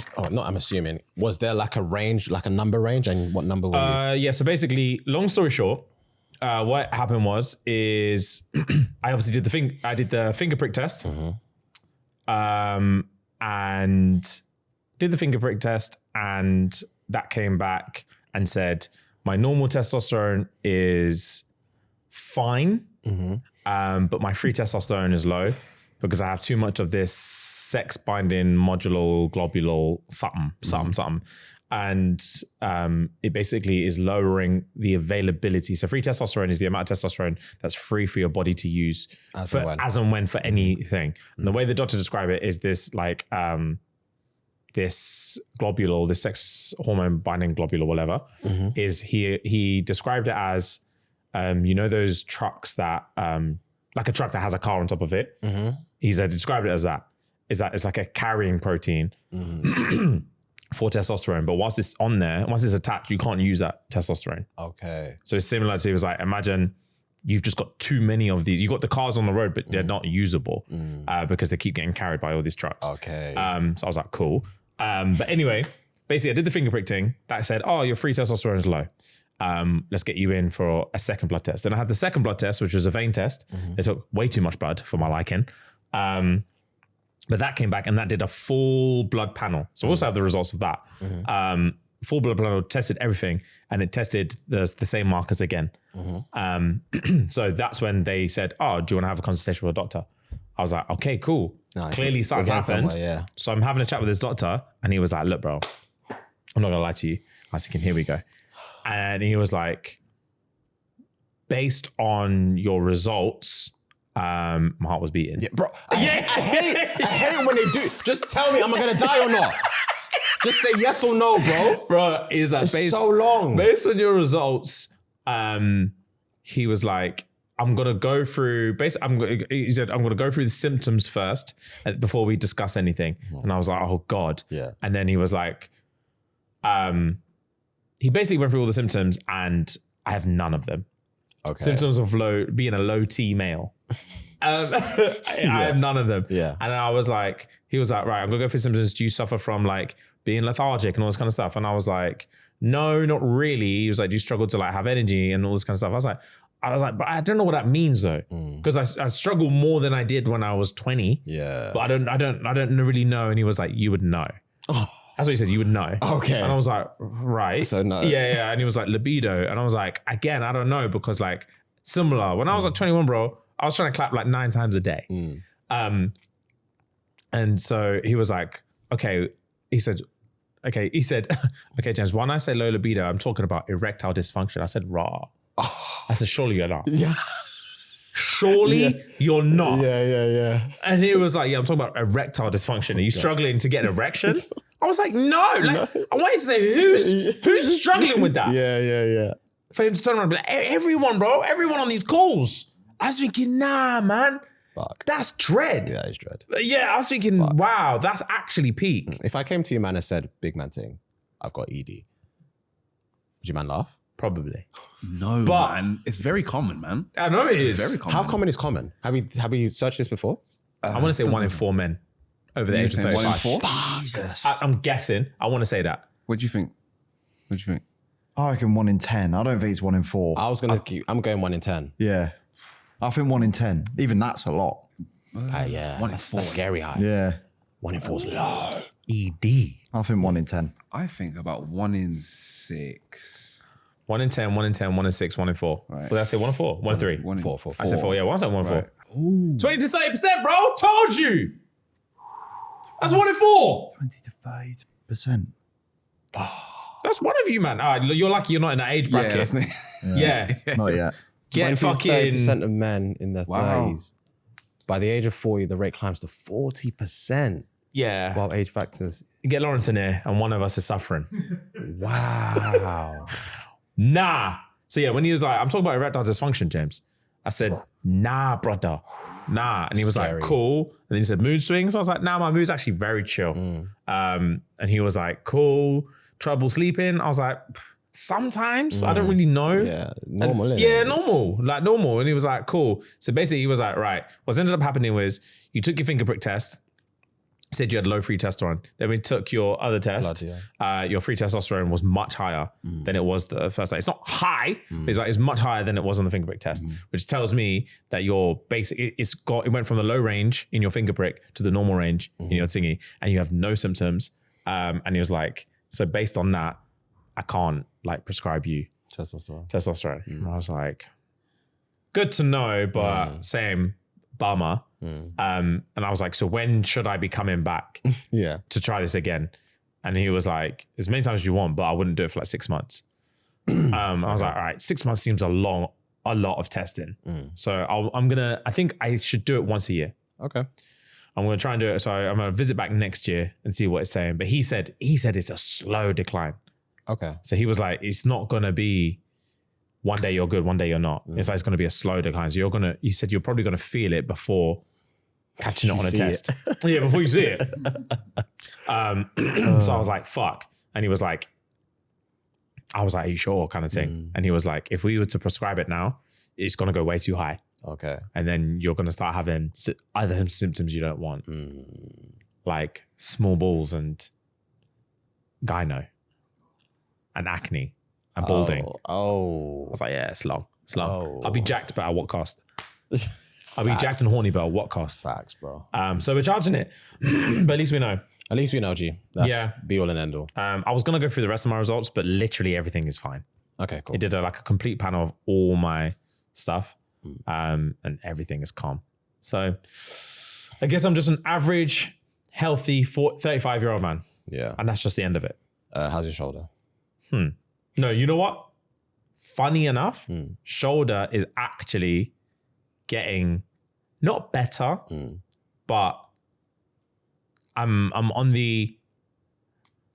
assuming, was there like a range, like a number range, and what number were you? Yeah, so basically, long story short, what happened is I obviously did the finger prick test. And did the finger prick test, and that came back and said my normal testosterone is fine, but my free testosterone is low because I have too much of this sex binding modulal globulal something. And it basically is lowering the availability. So free testosterone is the amount of testosterone that's free for your body to use as and when for anything. And the way the doctor described it is this like this globule, this sex hormone binding globule or whatever, is he described it as those trucks that like a truck that has a car on top of it. He said described it as that. Is that it's like a carrying protein. For testosterone, but once it's on there, once it's attached, you can't use that testosterone. Okay. So it's similar to, it was like, imagine you've just got too many of these. You got the cars on the road, but they're not usable because they keep getting carried by all these trucks. Okay. So I was like, cool. But anyway, basically I did the finger prick thing that said, oh, your free testosterone is low. Let's get you in for a second blood test. Then I had the second blood test, which was a vein test. They took way too much blood for my liking. But that came back and that did a full blood panel. So I also have the results of that. Full blood panel, tested everything, and it tested the same markers again. So that's when they said, oh, do you want to have a consultation with a doctor? I was like, okay, cool. Nice. Clearly something's happened. Yeah. So I'm having a chat with this doctor and he was like, look, bro, I'm not gonna lie to you. I was thinking, here we go. And he was like, based on your results, my heart was beating. Yeah, bro. I hate it when they do. Just tell me, am I gonna die or not? Just say yes or no, bro. Bro, he's like, so long. Based on your results, he was like, I'm gonna go through. He said, I'm gonna go through the symptoms first before we discuss anything. And I was like, oh God. Yeah. And then he was like, he basically went through all the symptoms, and I have none of them. Okay. Symptoms of being a low T male. I have none of them. Yeah. And I was like, he was like, right, I'm gonna go through symptoms. Do you suffer from like being lethargic and all this kind of stuff? And I was like, no, not really. He was like, do you struggle to like have energy and all this kind of stuff? I was like, but I don't know what that means though, because I struggle more than I did when I was 20. Yeah. But I don't really know. And he was like, you would know. Oh. That's what he said. You would know. Okay. And I was like, right. So no. Yeah. And he was like, libido. And I was like, again, I don't know, because like similar. When I was like 21, bro, I was trying to clap like 9 times a day. And so he was like, okay. He said, okay, James, when I say low libido, I'm talking about erectile dysfunction. I said, raw. I said, surely you're not. Yeah. Surely you're not. Yeah. And he was like, yeah, I'm talking about erectile dysfunction. Are you struggling to get an erection? I was like, no. Like, I wanted to say, who's struggling with that? Yeah. For him to turn around and be like, everyone, bro, everyone on these calls. I was thinking, nah, man. Fuck. That's dread. Yeah, it's dread. Yeah, I was thinking, wow, that's actually peak. If I came to you, man, and said, big man thing, I've got ED, would you, man, laugh? Probably. No, but, man. It's very common, man. I know it is. Very common. How common is common? Have you searched this before? I want to say 1 in 4 men over the age of 35. 1 in 4? Jesus. I'm guessing. I want to say that. What do you think? I reckon 1 in 10. I don't think it's 1 in 4. I'm going 1 in 10. Yeah. I think 1 in 10. Even that's a lot. Yeah. 1 in 4. That's scary high. Yeah. 1 in 4 is low. ED. I think 1 in 10. I think about 1 in 6. 1 in 10, 1 in 10, 1 in 6, 1 in 4. Right. What did I say? 1 in 4? 1 in 3? 1 in 4. I said 4, yeah. I said 1 in 4. Right. 20 to 30%, bro. Told you. That's 1 in 4. 20 to 30%. That's one of you, man. You're lucky you're not in that age bracket. Yeah. Not yet. Get fucking 30% of men in their 30s. By the age of 40, the rate climbs to 40%. Yeah. While age factors. Get Lawrence in here, and one of us is suffering. Wow. Nah. So yeah, when he was like, I'm talking about erectile dysfunction, James. I said, nah, brother. Nah. And he was Scary. like, cool. And then he said, mood swings. I was like, nah, my mood's actually very chill. And he was like, cool. Trouble sleeping. I was like, sometimes. I don't really know. Yeah, normal. Yeah, normal. Like normal. And he was like, cool. So basically he was like, right. What's ended up happening was you took your finger prick test. Said you had low free testosterone. Then we took your other test. Your free testosterone was much higher than it was the first time. It's not high, but it's much higher than it was on the finger prick test, which tells me that your basic, it went from the low range in your finger prick to the normal range in your thingy, and you have no symptoms. And he was like, so based on that, I can't like prescribe you testosterone. And I was like, good to know, but same. Bummer. And I was like, so when should I be coming back to try this again? And he was like, as many times as you want, but I wouldn't do it for like 6 months. I was like, all right, 6 months seems a lot of testing. So I think I should do it once a year. Okay. I'm going to try and do it. So I'm going to visit back next year and see what it's saying. But he said it's a slow decline. Okay. So he was like, it's not going to be one day you're good, one day you're not. It's like, it's going to be a slow decline. So he said you're probably going to feel it before catching it on a test. Yeah, before you see it. So I was like, fuck. And he was like, I was like, are you sure? Kind of thing. And he was like, if we were to prescribe it now, it's going to go way too high. Okay. And then you're going to start having other symptoms you don't want. Like small balls and gyno and acne and balding. Oh. I was like, yeah, it's long. It's long. Oh. I'll be jacked, but at what cost? I'll be jacked and horny, but at what cost? Facts, bro. So we're charging it, but at least we know. At least we know, G. That's be all and end all. I was going to go through the rest of my results, but literally everything is fine. Okay, cool. It did a complete panel of all my stuff, and everything is calm. So I guess I'm just an average, healthy 35-year-old man. Yeah. And that's just the end of it. How's your shoulder? No, you know what? Funny enough, shoulder is actually getting not better, but I'm on the...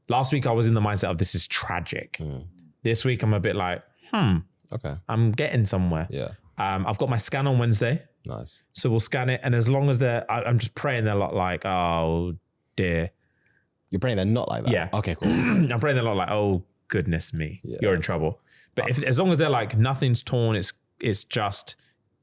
Last week I was in the mindset of this is tragic. This week I'm a bit like, Okay. I'm getting somewhere. Yeah. I've got my scan on Wednesday. Nice. So we'll scan it. And as long as I'm just praying they're not like, oh dear. You're praying they're not like that? Yeah. Okay, cool. I'm praying they're not like, oh goodness me, you're in trouble. But as long as they're like, nothing's torn, it's just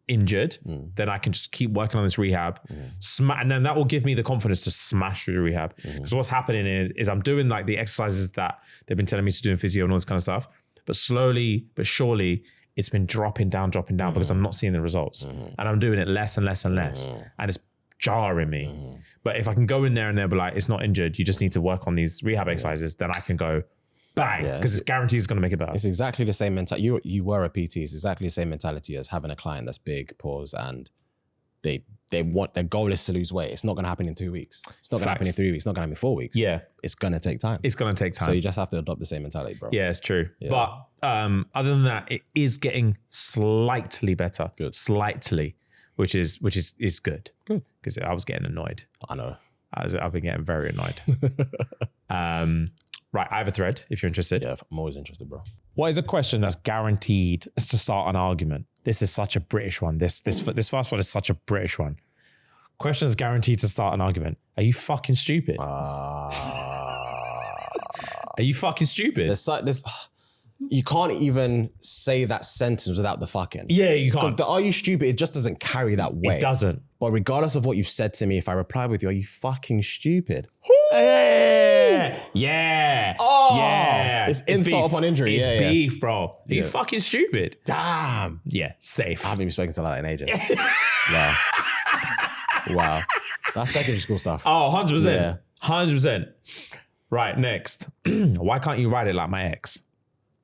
injured, then I can just keep working on this rehab. And then that will give me the confidence to smash through the rehab. Because what's happening is I'm doing like the exercises that they've been telling me to do in physio and all this kind of stuff. But slowly, but surely, it's been dropping down because I'm not seeing the results. And I'm doing it less and less and less. And it's jarring me. But if I can go in there and they'll be like, it's not injured, you just need to work on these rehab exercises, then I can go bang, because it's guaranteed it's going to make it better. It's exactly the same mentality. You were a PT. It's exactly the same mentality as having a client that's big, pause, and they want, their goal is to lose weight. It's not going to happen in 2 weeks. It's not going to happen in 3 weeks. It's not going to happen in 4 weeks. Yeah. It's going to take time. It's going to take time. So you just have to adopt the same mentality, bro. Yeah, it's true. Yeah. But other than that, it is getting slightly better. Good. Slightly, which is good. Good. Because I was getting annoyed. I know. I've been getting very annoyed. Right, I have a thread if you're interested. Yeah, I'm always interested, bro. What is a question that's guaranteed to start an argument? This is such a British one. This first one is such a British one. Question is guaranteed to start an argument. Are you fucking stupid? Are you fucking stupid? You can't even say that sentence without the fucking. Yeah, you can't. Because the "are you stupid?" it just doesn't carry that weight. It doesn't. But regardless of what you've said to me, if I reply with you, "Are you fucking stupid?" Yeah. Oh, yeah. It's insult beef. upon injury. It's Yeah. beef, bro. Are you fucking stupid? Damn. Yeah, safe. I haven't even spoken to like that in ages. Wow. That's secondary school stuff. Oh, 100%. Yeah. 100%. Right, next. Why can't you ride it like my ex?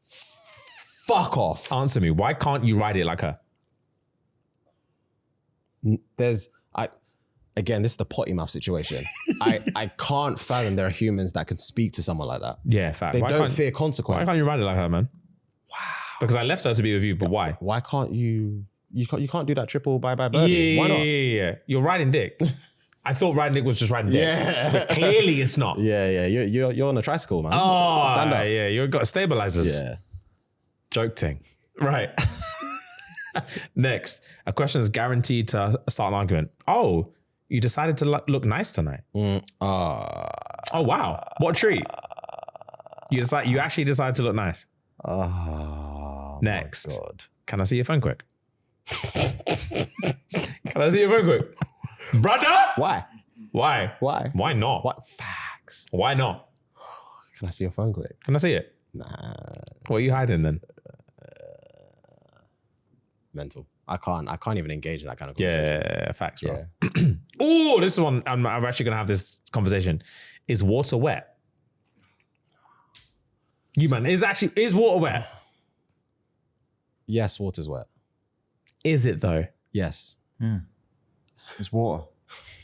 Fuck off. Answer me. Why can't you ride it like her? Again, this is the potty mouth situation. I can't fathom there are humans that can speak to someone like that. Yeah, fact. They don't fear consequence. Why can't you ride it like her, man? Wow. Because I left her to be with you, but why? Why can't you can't do that triple bye-bye birdie? Why not? Yeah. You're riding dick. I thought riding dick was just riding dick. Yeah. But clearly it's not. Yeah. You're on a tricycle, man. Oh, stand up. Yeah, you've got stabilizers. Yeah. Joke ting. Right. Next, a question is guaranteed to start an argument. Oh, you decided to look nice tonight. Oh, wow. What a treat. You actually decided to look nice. Oh, next. my God. Can I see your phone quick? Can I see your phone quick? Brother? Why? Why? Why? Why not? What? Facts. Why not? Can I see your phone quick? Can I see it? Nah. What are you hiding then? Mental. I can't even engage in that kind of conversation. Yeah, facts, bro. Yeah. Oh, this one, I'm actually going to have this conversation. Is water wet? You, man, is water wet? Yes, water's wet. Is it though? Yes. It's water.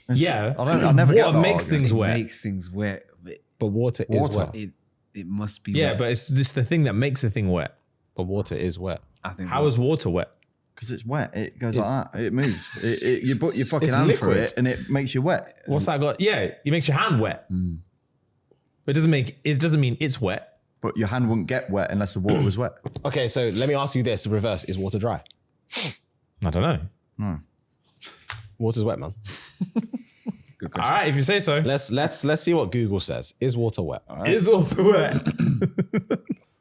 Yeah. I never get water that makes argument. things It wet. makes things wet. But water is wet. It must be Yeah, wet. but it's just the thing that makes the thing wet. But water is wet. I think How is water wet? Because it's wet. It goes like that. It moves. You put your fucking It's hand through liquid. it and it makes you wet. What's that got? Yeah, it makes your hand wet. But it doesn't mean it's wet. But your hand wouldn't get wet unless the water was wet. Okay, so let me ask you this: reverse, is water dry? I don't know. Water's wet, man. Good All question. right, if you say so. Let's see what Google says. Is water wet? Is water wet?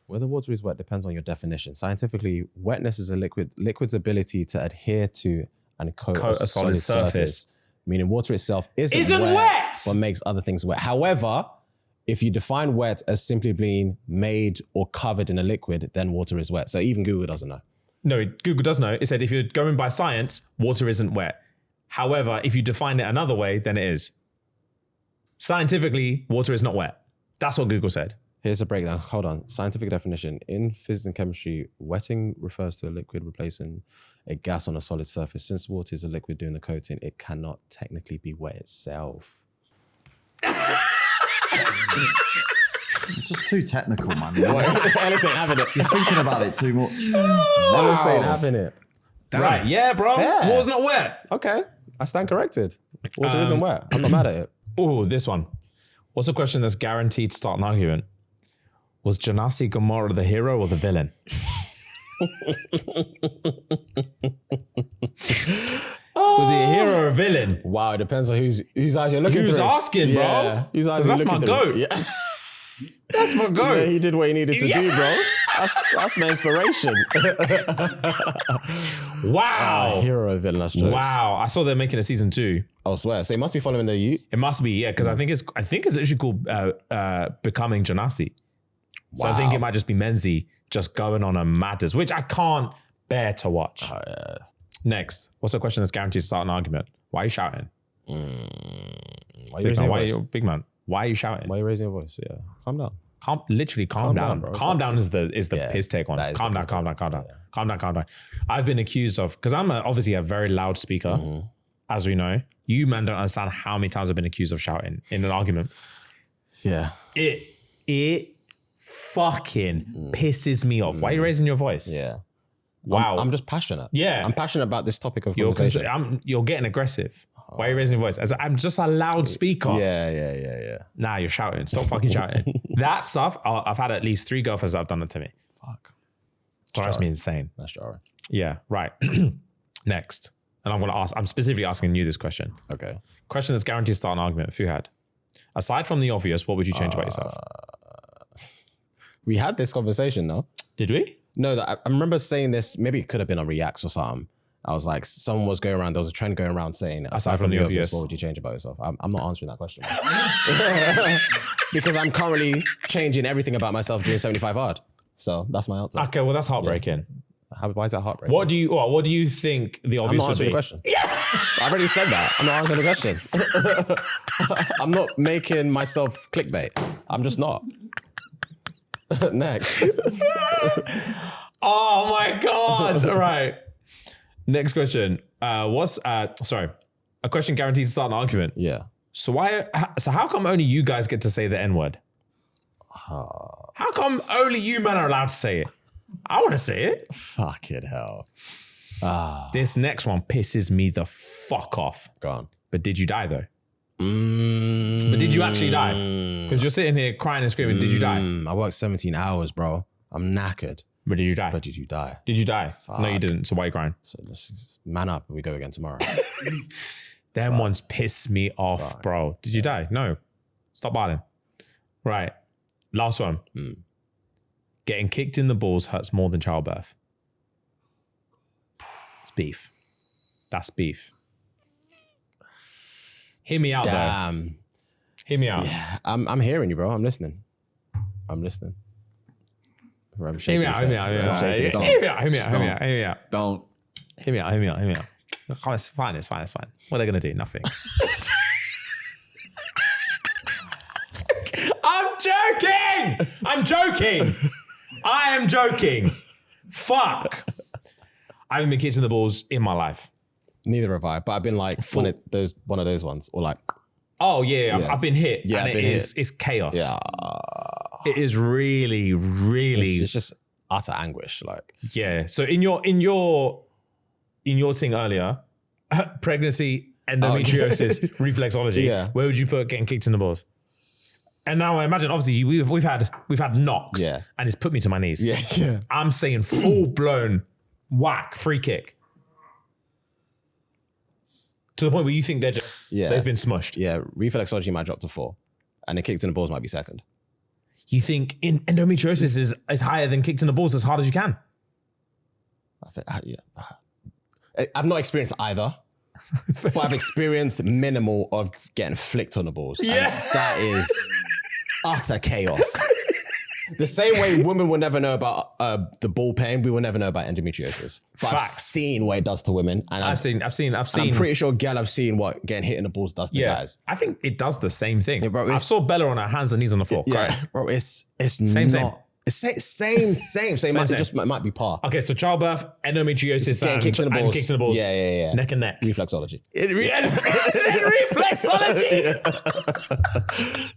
Whether water is wet depends on your definition. Scientifically, wetness is a liquid's ability to adhere to and coat a solid surface. Meaning water itself isn't wet, but makes other things wet. However, if you define wet as simply being made or covered in a liquid, then water is wet. So even Google doesn't know. No, Google does know. It said if you're going by science, water isn't wet. However, if you define it another way, then it is. Scientifically, water is not wet. That's what Google said. Here's a breakdown. Hold on. Scientific definition. In physics and chemistry, wetting refers to a liquid replacing a gas on a solid surface. Since water is a liquid doing the coating, it cannot technically be wet itself. It's just too technical, man. Ellis ain't having it. You're thinking about it too much. Ellis ain't having it. Right, yeah, bro. Fair. Water's not wet. Okay. I stand corrected. Water isn't wet. I'm not mad at it. Oh, this one. What's a question that's guaranteed to start an argument? Was Janasi Gamora the hero or the villain? Was he a hero or a villain? Wow, it depends on who's eyes you're looking through. Who's asking, bro? Whose eyes That's you're my looking through. goat. Yeah. That's my goat. Yeah, he did what he needed to do, bro. That's my inspiration. Wow. Hero or villain, that's jokes. Wow. I saw they're making a season 2. I swear. So he must be following the youth. It must be, yeah, because I think it's actually called Becoming Janasi. So I think it might just be Menzi just going on a madness, which I can't bear to watch. Oh, yeah. Next, what's a question that's guaranteed to start an argument? Why are you shouting? Why are you raising your voice? Big man, why are you shouting? Why are you raising your voice? Yeah. Calm down. Literally calm down. bro. Calm down is the piss take on it. Calm down. Calm down. I've been accused of, because I'm obviously a very loud speaker, as we know. You man don't understand how many times I've been accused of shouting in an argument. Yeah. It fucking pisses me off. Why are you raising your voice? Yeah. Wow. I'm just passionate. Yeah. I'm passionate about this topic of conversation. You're getting aggressive. Why are you raising your voice? I'm just a loud speaker. Yeah. Nah, you're shouting. Stop fucking shouting. That stuff, I've had at least 3 girlfriends that have done it to me. Fuck. Drives me insane. That's jarring. Yeah, right. Next. And I'm specifically asking you this question. Okay. Question that's guaranteed to start an argument. Fuhad, aside from the obvious, what would you change about yourself? We had this conversation, though. Did we? No, I remember saying this, maybe it could have been on Reacts or something. I was like, someone was going around, there was a trend going around saying, aside from the obvious, what would you change about yourself? I'm not answering that question. Because I'm currently changing everything about myself doing 75 hard. So that's my answer. Okay, well, that's heartbreaking. Why is that heartbreaking? What do you think the I'm obvious not would answering be? the question. I already said that. I'm not answering the question. I'm not making myself clickbait. I'm just not. Next. Oh my God. All right. Next question. A question guaranteed to start an argument. Yeah. So how come only you guys get to say the N-word? How come only you men are allowed to say it? I want to say it. Fucking hell. This next one pisses me the fuck off. Go on. But did you die though? But did you actually die? Because you're sitting here crying and screaming, did you die? I worked 17 hours, bro. I'm knackered. But did you die? But did you die? Did you die? No, you didn't. So why are you crying? So let's just man up and we go again tomorrow. Them ones piss me off, bro. Did you die? No. Stop balling. Right. Last one. Getting kicked in the balls hurts more than childbirth. It's beef. That's beef. Hear me out, though. Hear me out. Yeah, I'm hearing you, bro. I'm listening. I'm shaking. Hear me out. Don't. Hear me out. Oh, it's fine. What are they going to do? Nothing. I'm joking. I am joking. Fuck. I haven't been kicked in the balls in my life. Neither have I, but I've been like one of those ones, or like. Oh yeah. I've been hit. Yeah, and it's chaos. Yeah. It is really, really. It's just utter anguish, like. Yeah. So in your thing earlier, pregnancy, endometriosis, reflexology. Yeah. Where would you put getting kicked in the balls? And now I imagine, obviously, we've had knocks, and it's put me to my knees. Yeah. I'm saying full blown whack free kick to the point where you think they've been smushed. Yeah, reflexology might drop to 4, and the kicks in the balls might be second. You think endometriosis is higher than kicked in the balls as hard as you can? I think, I've not experienced either, but I've experienced minimal of getting flicked on the balls. Yeah. And that is utter chaos. The same way women will never know about the ball pain, we will never know about endometriosis. But I've seen what it does to women. And I've seen. I'm pretty sure I've seen what getting hit in the balls does to guys. I think it does the same thing. Yeah, bro, I saw Bella on her hands and knees on the floor. Yeah, bro, it's Same. It's same. So it might be par. Okay, so childbirth, endometriosis, Getting kicked in the balls. Kicked in the balls. Yeah. Neck and neck. Reflexology. Reflexology.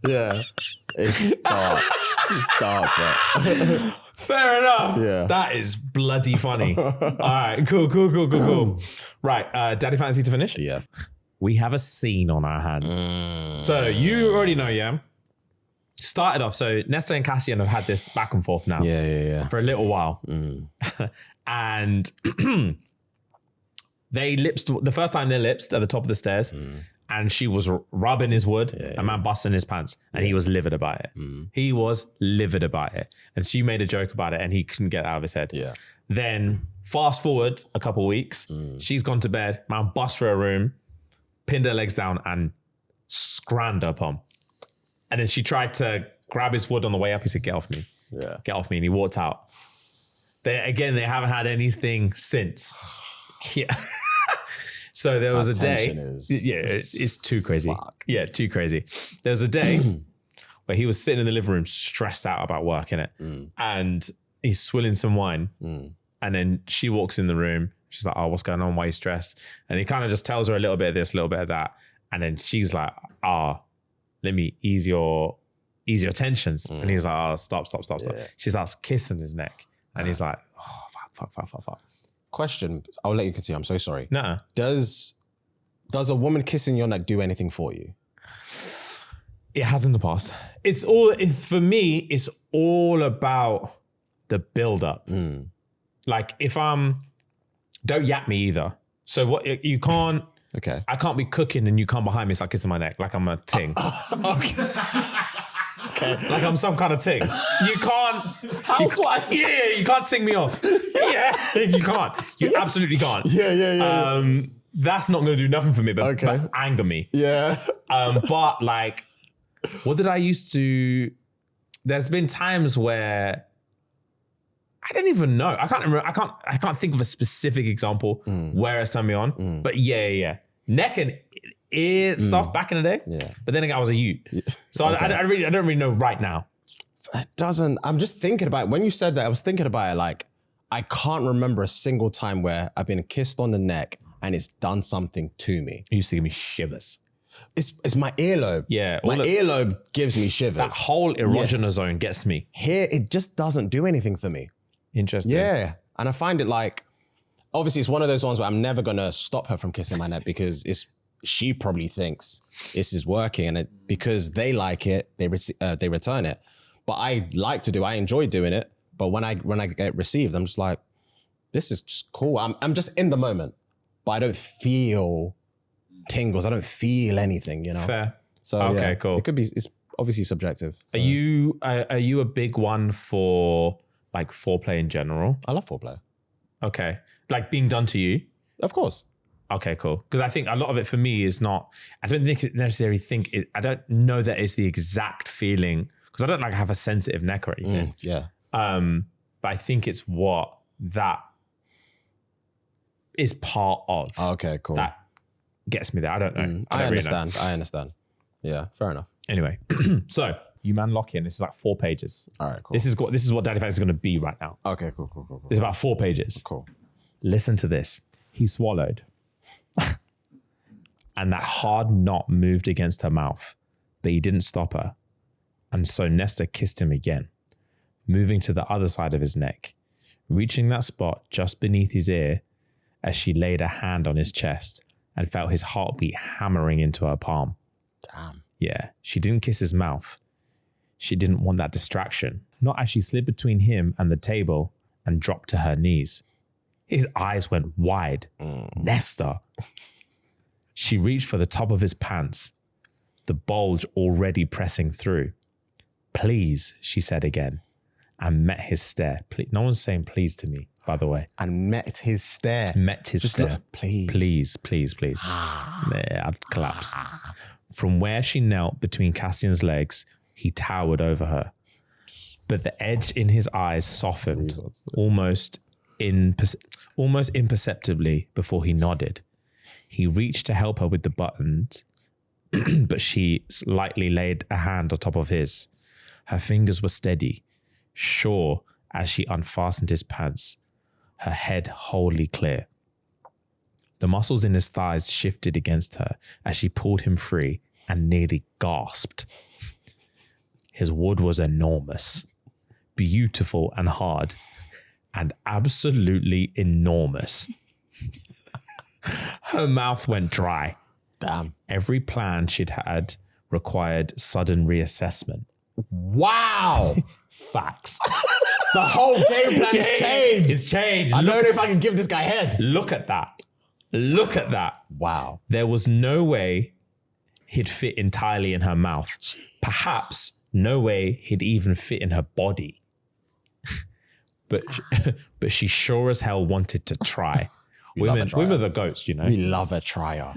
Yeah. It's dark, bro. Fair enough. Yeah. That is bloody funny. All right, cool. Right, Daddy Fantasy to finish? Yeah. We have a scene on our hands. So you already know, yeah? Started off, so Nesta and Cassian have had this back and forth now. Yeah. For a little while. And they lipsed, the first time they lipsed at the top of the stairs, and she was rubbing his wood, a man busting his pants, and he was livid about it. He was livid about it. And she made a joke about it and he couldn't get it out of his head. Yeah. Then fast forward a couple of weeks, she's gone to bed, man bust through her room, pinned her legs down and scrammed her palm. And then she tried to grab his wood on the way up. He said, get off me. Yeah. Get off me. And he walked out. They haven't had anything since. Yeah. So there was a day. It's too crazy. Fuck. Yeah, too crazy. There was a day where he was sitting in the living room stressed out about work, innit? And he's swilling some wine. And then she walks in the room. She's like, oh, what's going on? Why are you stressed? And he kind of just tells her a little bit of this, a little bit of that. And then she's like, let me ease your tensions. And he's like, oh, stop. Yeah. She starts kissing his neck. And he's like, oh, fuck. Question, I'll let you continue. I'm so sorry. No. Does a woman kissing your neck do anything for you? It has in the past. For me, it's all about the build up. Like if don't yap me either. So what you can't, okay. I can't be cooking and you come behind me start kissing my neck like I'm a ting. Okay. Like I'm some kind of ting. You can't. Housewife. You can't ting me off. Yeah, you can't. You absolutely can't. Yeah. That's not going to do nothing for me, but anger me. Yeah. But like, what did I used to? There's been times where I don't even know. I can't remember. I can't think of a specific example where it's turned me on. But yeah. Neck and ear stuff back in the day. Yeah. But then again, I was a youth. So I don't really know right now. It doesn't. I'm just thinking about it. When you said that, I was thinking about it like, I can't remember a single time where I've been kissed on the neck and it's done something to me. It used to give me shivers. It's my earlobe. Yeah. My earlobe gives me shivers. That whole erogenous zone gets me. Here, it just doesn't do anything for me. Interesting. Yeah. And I find it like, obviously it's one of those ones where I'm never going to stop her from kissing my neck because she probably thinks this is working and because they like it, they return it. But I enjoy doing it. But when I get received, I'm just like, this is just cool. I'm just in the moment, but I don't feel tingles. I don't feel anything, you know? Fair. So okay, cool. It's obviously subjective. Are you a big one for like foreplay in general? I love foreplay. Okay. Like being done to you? Of course. Okay, cool. Because I think a lot of it for me is not, I don't necessarily think I don't know that it's the exact feeling because I don't like have a sensitive neck or anything. But I think it's what that is part of. Okay, cool. That gets me there. I don't know. I understand. Yeah, fair enough. Anyway, so you man lock in. This is like 4 pages. All right, cool. This is what Daddy Fantasy is going to be right now. Okay, cool. It's about 4 pages. Cool. Listen to this. He swallowed. And that hard knot moved against her mouth, but he didn't stop her. And so Nesta kissed him again, moving to the other side of his neck, reaching that spot just beneath his ear as she laid a hand on his chest and felt his heartbeat hammering into her palm. Damn. Yeah, she didn't kiss his mouth. She didn't want that distraction, not as she slid between him and the table and dropped to her knees. His eyes went wide. Nesta. She reached for the top of his pants, the bulge already pressing through. Please, she said again, and met his stare. Please. No one's saying please to me, by the way. And met his stare. Met his stare. Look, please. Please. Yeah, I'd collapse. From where she knelt between Cassian's legs, He towered over her, but the edge in his eyes softened almost imperceptibly before he nodded. He reached to help her with the buttons, but she lightly laid a hand on top of his. Her fingers were steady, sure as she unfastened his pants, her head wholly clear. The muscles in his thighs shifted against her as she pulled him free and nearly gasped. His wood was enormous, beautiful and hard, and absolutely enormous. Her mouth went dry. Damn. Every plan she'd had required sudden reassessment. Wow. Facts. The whole game plan has changed. It's changed. I don't know if I can give this guy head. Look at that. Look at that. Wow. There was no way he'd fit entirely in her mouth. Jesus. Perhaps no way he'd even fit in her body. But she sure as hell wanted to try. Women are the goats, you know. We love a trier.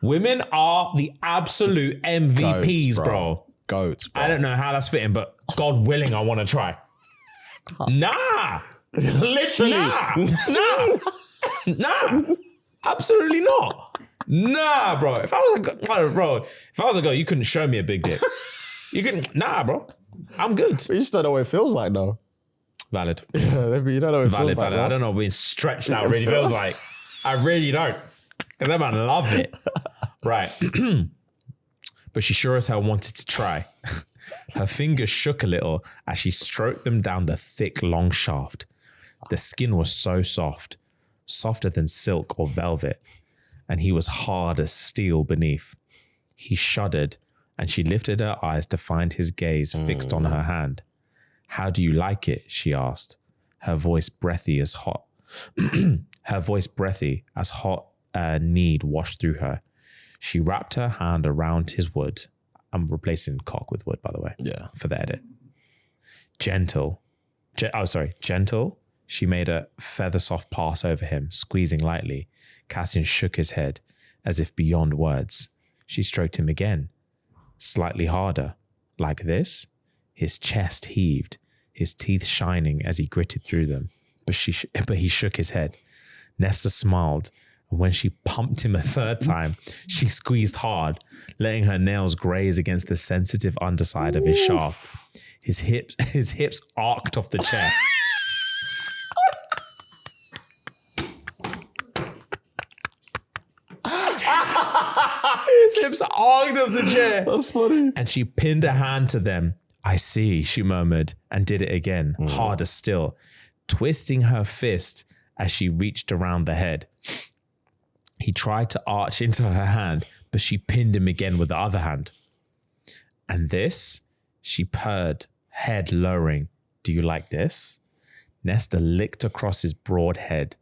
Women are the absolute MVPs, Goats, bro. Goats, bro. I don't know how that's fitting, but God willing, I want to try. Nah. Literally. Nah. Absolutely not. Nah, bro. If I was a girl, you couldn't show me a big dick. You couldn't. Nah, bro. I'm good. But you just don't know what it feels like, though. Valid. You don't know what it feels like. I don't know what being stretched out really feels like. I really don't. Because that man love it. Right. But she sure as hell wanted to try. Her fingers shook a little as she stroked them down the thick, long shaft. The skin was so soft, softer than silk or velvet, and he was hard as steel beneath. He shuddered, and she lifted her eyes to find his gaze fixed on her hand. How do you like it? She asked, her voice breathy as hot. Need washed through her. She wrapped her hand around his wood. I'm replacing cock with wood, by the way. Yeah. For the edit. Gentle. She made a feather soft pass over him, squeezing lightly. Cassian shook his head, as if beyond words. She stroked him again, slightly harder. Like this? His chest heaved, his teeth shining as he gritted through them. But he shook his head. Nesta smiled, and when she pumped him a third time, she squeezed hard, letting her nails graze against the sensitive underside of his shaft. His hips arced off the chair. His hips arced off the chair. That's funny. And she pinned a hand to them. I see, she murmured, and did it again, harder still, twisting her fist as she reached around the head. He tried to arch into her hand, but she pinned him again with the other hand. And this, she purred, head lowering. Do you like this? Nesta licked across his broad head,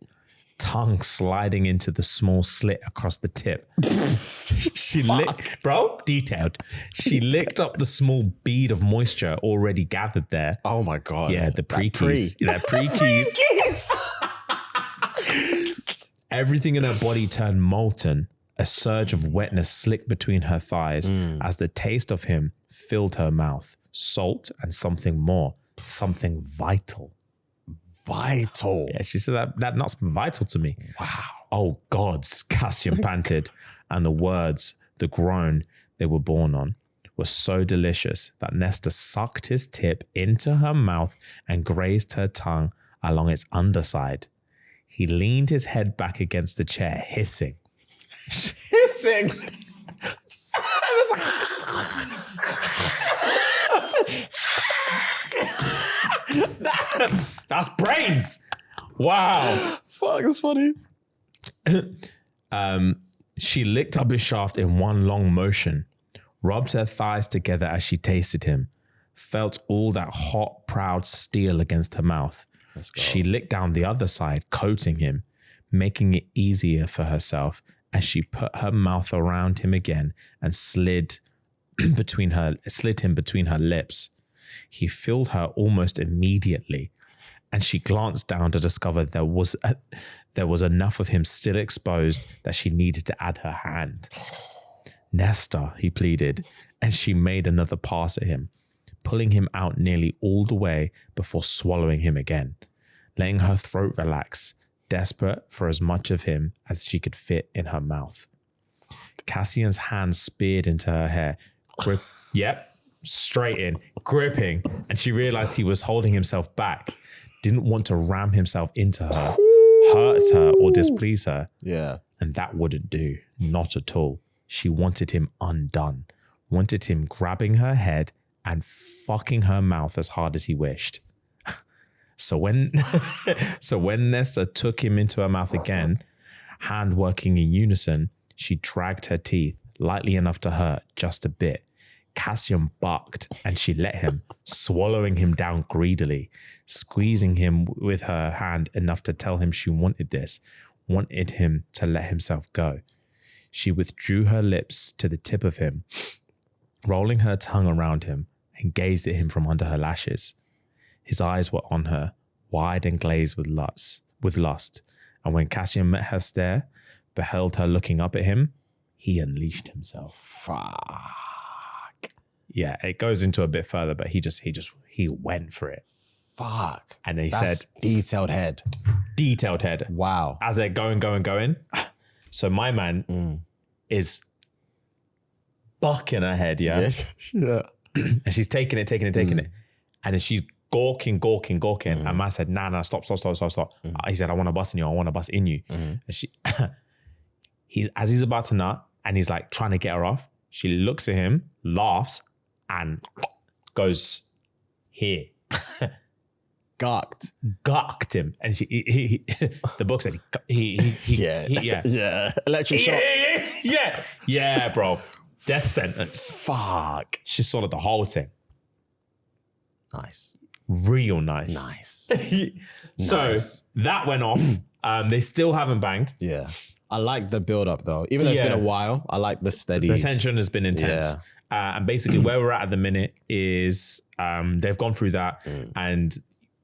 tongue sliding into the small slit across the tip. She licked, bro, detailed. She licked up the small bead of moisture already gathered there. Oh my God. Yeah, the pre-keys. That pre-keys. Everything in her body turned molten. A surge of wetness slicked between her thighs as the taste of him filled her mouth. Salt and something more. Something vital. Vital. Yeah, she said that nut's vital to me. Wow. Oh, gods, Cassian panted. And the words, the groan they were born on, were so delicious that Nesta sucked his tip into her mouth and grazed her tongue along its underside. He leaned his head back against the chair, hissing. Hissing. That's brains. Wow. Fuck, that's funny. She licked up his shaft in one long motion, rubbed her thighs together as she tasted him, felt all that hot, proud steel against her mouth. She licked down the other side, coating him, making it easier for herself as she put her mouth around him again and slid him between her lips. He filled her almost immediately, and she glanced down to discover there was enough of him still exposed that she needed to add her hand. Nesta, he pleaded, and she made another pass at him. pulling him out nearly all the way before swallowing him again, letting her throat relax, desperate for as much of him as she could fit in her mouth. Cassian's hand speared into her hair. Straight in, gripping, and she realized he was holding himself back, didn't want to ram himself into her, hurt her, or displease her. Yeah. And that wouldn't do, not at all. She wanted him undone, wanted him grabbing her head and fucking her mouth as hard as he wished. So when Nesta took him into her mouth again, hand working in unison, she dragged her teeth lightly enough to hurt just a bit. Cassian barked and she let him, swallowing him down greedily, squeezing him with her hand enough to tell him she wanted this, wanted him to let himself go. She withdrew her lips to the tip of him, rolling her tongue around him, and gazed at him from under her lashes. His eyes were on her, wide and glazed with lust. And when Cassian met her stare, beheld her looking up at him, he unleashed himself. Fuck. Yeah, it goes into a bit further, but he went for it. Fuck. And then he That's said, detailed head. Detailed head. Wow. As they're going. So my man is bucking her head, yeah? Yes. Yeah. And she's taking it. And then she's gawking. And man said, nah, stop. He said, I want to bust in you. And he's about to nut and he's like trying to get her off. She looks at him, laughs, and goes here. Gawked him. And he the book said yeah. Electric shock. Yeah, bro. Death sentence. Fuck. She swallowed the whole thing. Nice. Real nice. So that went off. They still haven't banged. Yeah. I like the build up though. Even though it's been a while, I like the steady. The tension has been intense. And basically where we're at the minute is they've gone through that and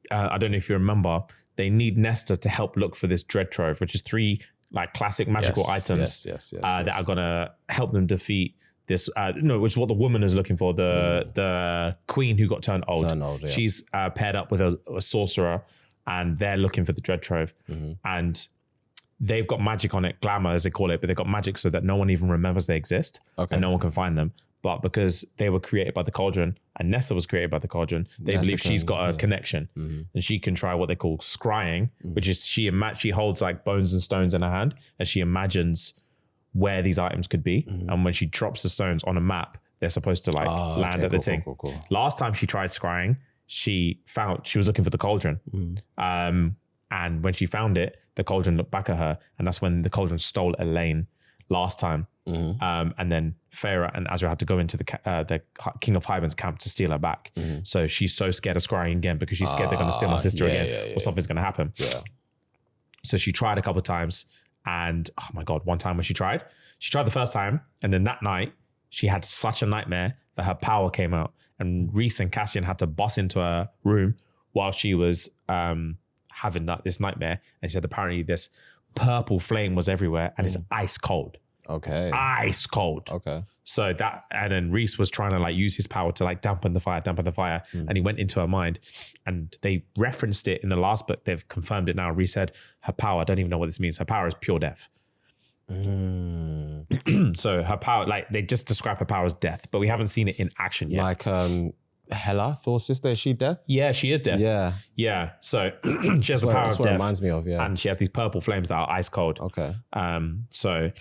I don't know if you remember, they need Nesta to help look for this dread trove, which is 3 like classic magical items that are gonna help them defeat this, which is what the woman is looking for, the queen who got turned old. She's paired up with a sorcerer and they're looking for the dread trove. And they've got magic on it, glamour as they call it, but they've got magic so that no one even remembers they exist and no one can find them. But because they were created by the cauldron and Nesta was created by the cauldron, they believe she's got a connection and she can try what they call scrying, which is she holds like bones and stones in her hand and she imagines where these items could be. And when she drops the stones on a map, they're supposed to land at the thing. Cool. Last time she tried scrying, she was looking for the cauldron. And when she found it, the cauldron looked back at her and that's when the cauldron stole Elaine last time. And then Feyre and Azrael had to go into the King of Hyben's camp to steal her back. So she's so scared of scrying again because she's scared they're going to steal my sister again or something's going to happen. So she tried a couple of times and oh my God, one time when she tried the first time and then that night she had such a nightmare that her power came out and Rhys and Cassian had to bust into her room while she was having this nightmare. And she said apparently this purple flame was everywhere and it's ice cold. Okay. Ice cold. Okay. So that, and then Rhys was trying to like use his power to like dampen the fire. And he went into her mind and they referenced it in the last book. They've confirmed it now. Rhys said her power, I don't even know what this means. Her power is pure death. So her power, like they just describe her power as death, but we haven't seen it in action yet. Like Hela, Thor's sister, is she death? Yeah, she is death. Yeah. So she has the power of death. That's what it reminds me of, And she has these purple flames that are ice cold. Okay. So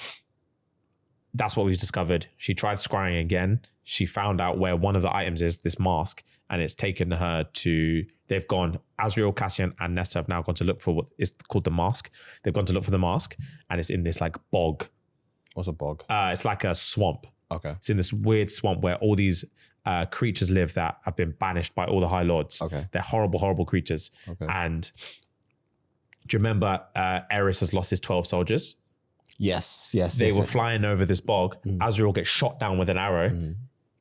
that's what we've discovered. She tried scrying again. She found out where one of the items is, this mask, and it's taken her to, they've gone, Azrael, Cassian, and Nesta have now gone to look for what is called the mask. They've gone to look for the mask, and it's in this like bog. What's a bog? It's like a swamp. Okay. It's in this weird swamp where all these creatures live that have been banished by all the High Lords. Okay. They're horrible, horrible creatures. Okay. And do you remember Eris has lost his 12 soldiers? Yes. They were flying over this bog. Azrael gets shot down with an arrow,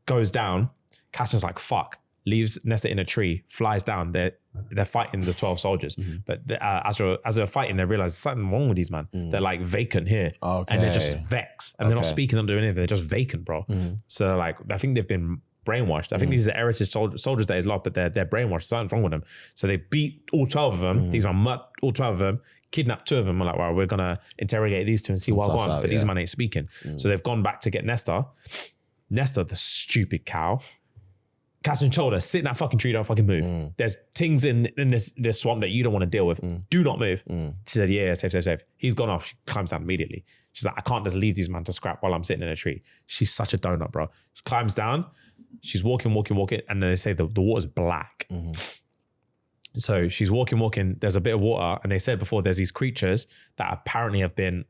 goes down. Cassian's like, fuck. Leaves Nesta in a tree, flies down. They're fighting the 12 soldiers. But as they're fighting, they realize there's something wrong with these man. They're like vacant here. And they're just vexed. And they're not speaking, not doing anything. They're just vacant, bro. So like, I think they've been brainwashed. I think these are heritage soldiers that is locked, but they're brainwashed. Something's wrong with them. So they beat all 12 of them. These man murked all 12 of them, kidnapped 2 of them. I'm like, well, we're going to interrogate these 2 and see what's going on. But these man ain't speaking. So they've gone back to get Nesta. Nesta, the stupid cow, Cassian told her, sit in that fucking tree, don't fucking move. There's things in this swamp that you don't want to deal with. Do not move. She said, yeah, safe. He's gone off. She climbs down immediately. She's like, I can't just leave these man to scrap while I'm sitting in a tree. She's such a donut, bro. She climbs down. She's walking. And then they say the water's black. So she's walking. There's a bit of water. And they said before, there's these creatures that apparently have been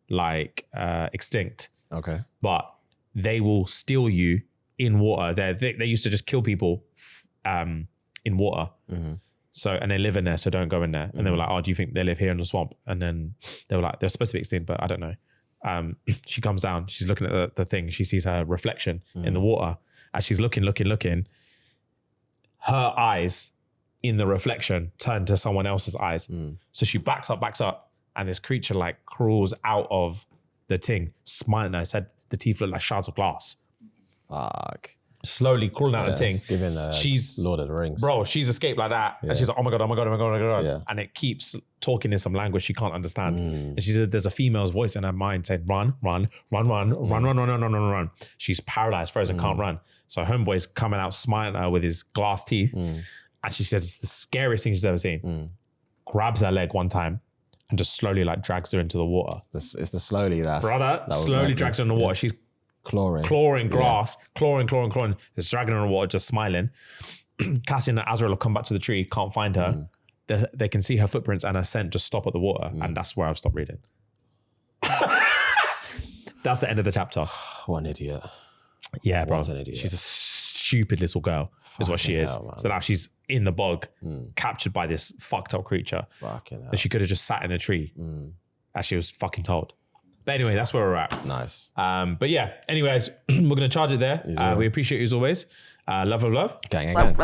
extinct. Okay. But they will steal you in water. They used to just kill people in water. So, and they live in there, so don't go in there. And they were like, oh, do you think they live here in the swamp? And then they were like, they're supposed to be extinct, but I don't know. She comes down, she's looking at the thing. She sees her reflection in the water. As she's looking, her eyes in the reflection turn to someone else's eyes. So she backs up, and this creature like crawls out of the thing, smiling at her. Said the teeth look like shards of glass. Fuck. Slowly crawling out of the thing. Giving she's Lord of the Rings. Bro, she's escaped like that. And she's like, oh my God. Yeah. And it keeps talking in some language she can't understand. And she said there's a female's voice in her mind saying, run. She's paralyzed, frozen, can't run. So homeboy's coming out smiling at her with his glass teeth. And she says it's the scariest thing she's ever seen. Grabs her leg one time and just slowly like drags her into the water. It's the slowly slowly drags her in the water. She's clawing grass, clawing. Just dragging her in the water, just smiling. Cassian and Azrael have come back to the tree, can't find her. They can see her footprints and her scent just stop at the water. And that's where I've stopped reading. That's the end of the chapter. What an idiot. Yeah, bro. What an idiot. She's a stupid little girl, is what she is. hell, man. So now she's in the bog, captured by this fucked up creature. Fucking hell. And she could have just sat in a tree, as she was fucking told. But anyway, that's where we're at. Nice. But yeah, anyways, we're going to charge it there. We appreciate you as always. Love. Gang.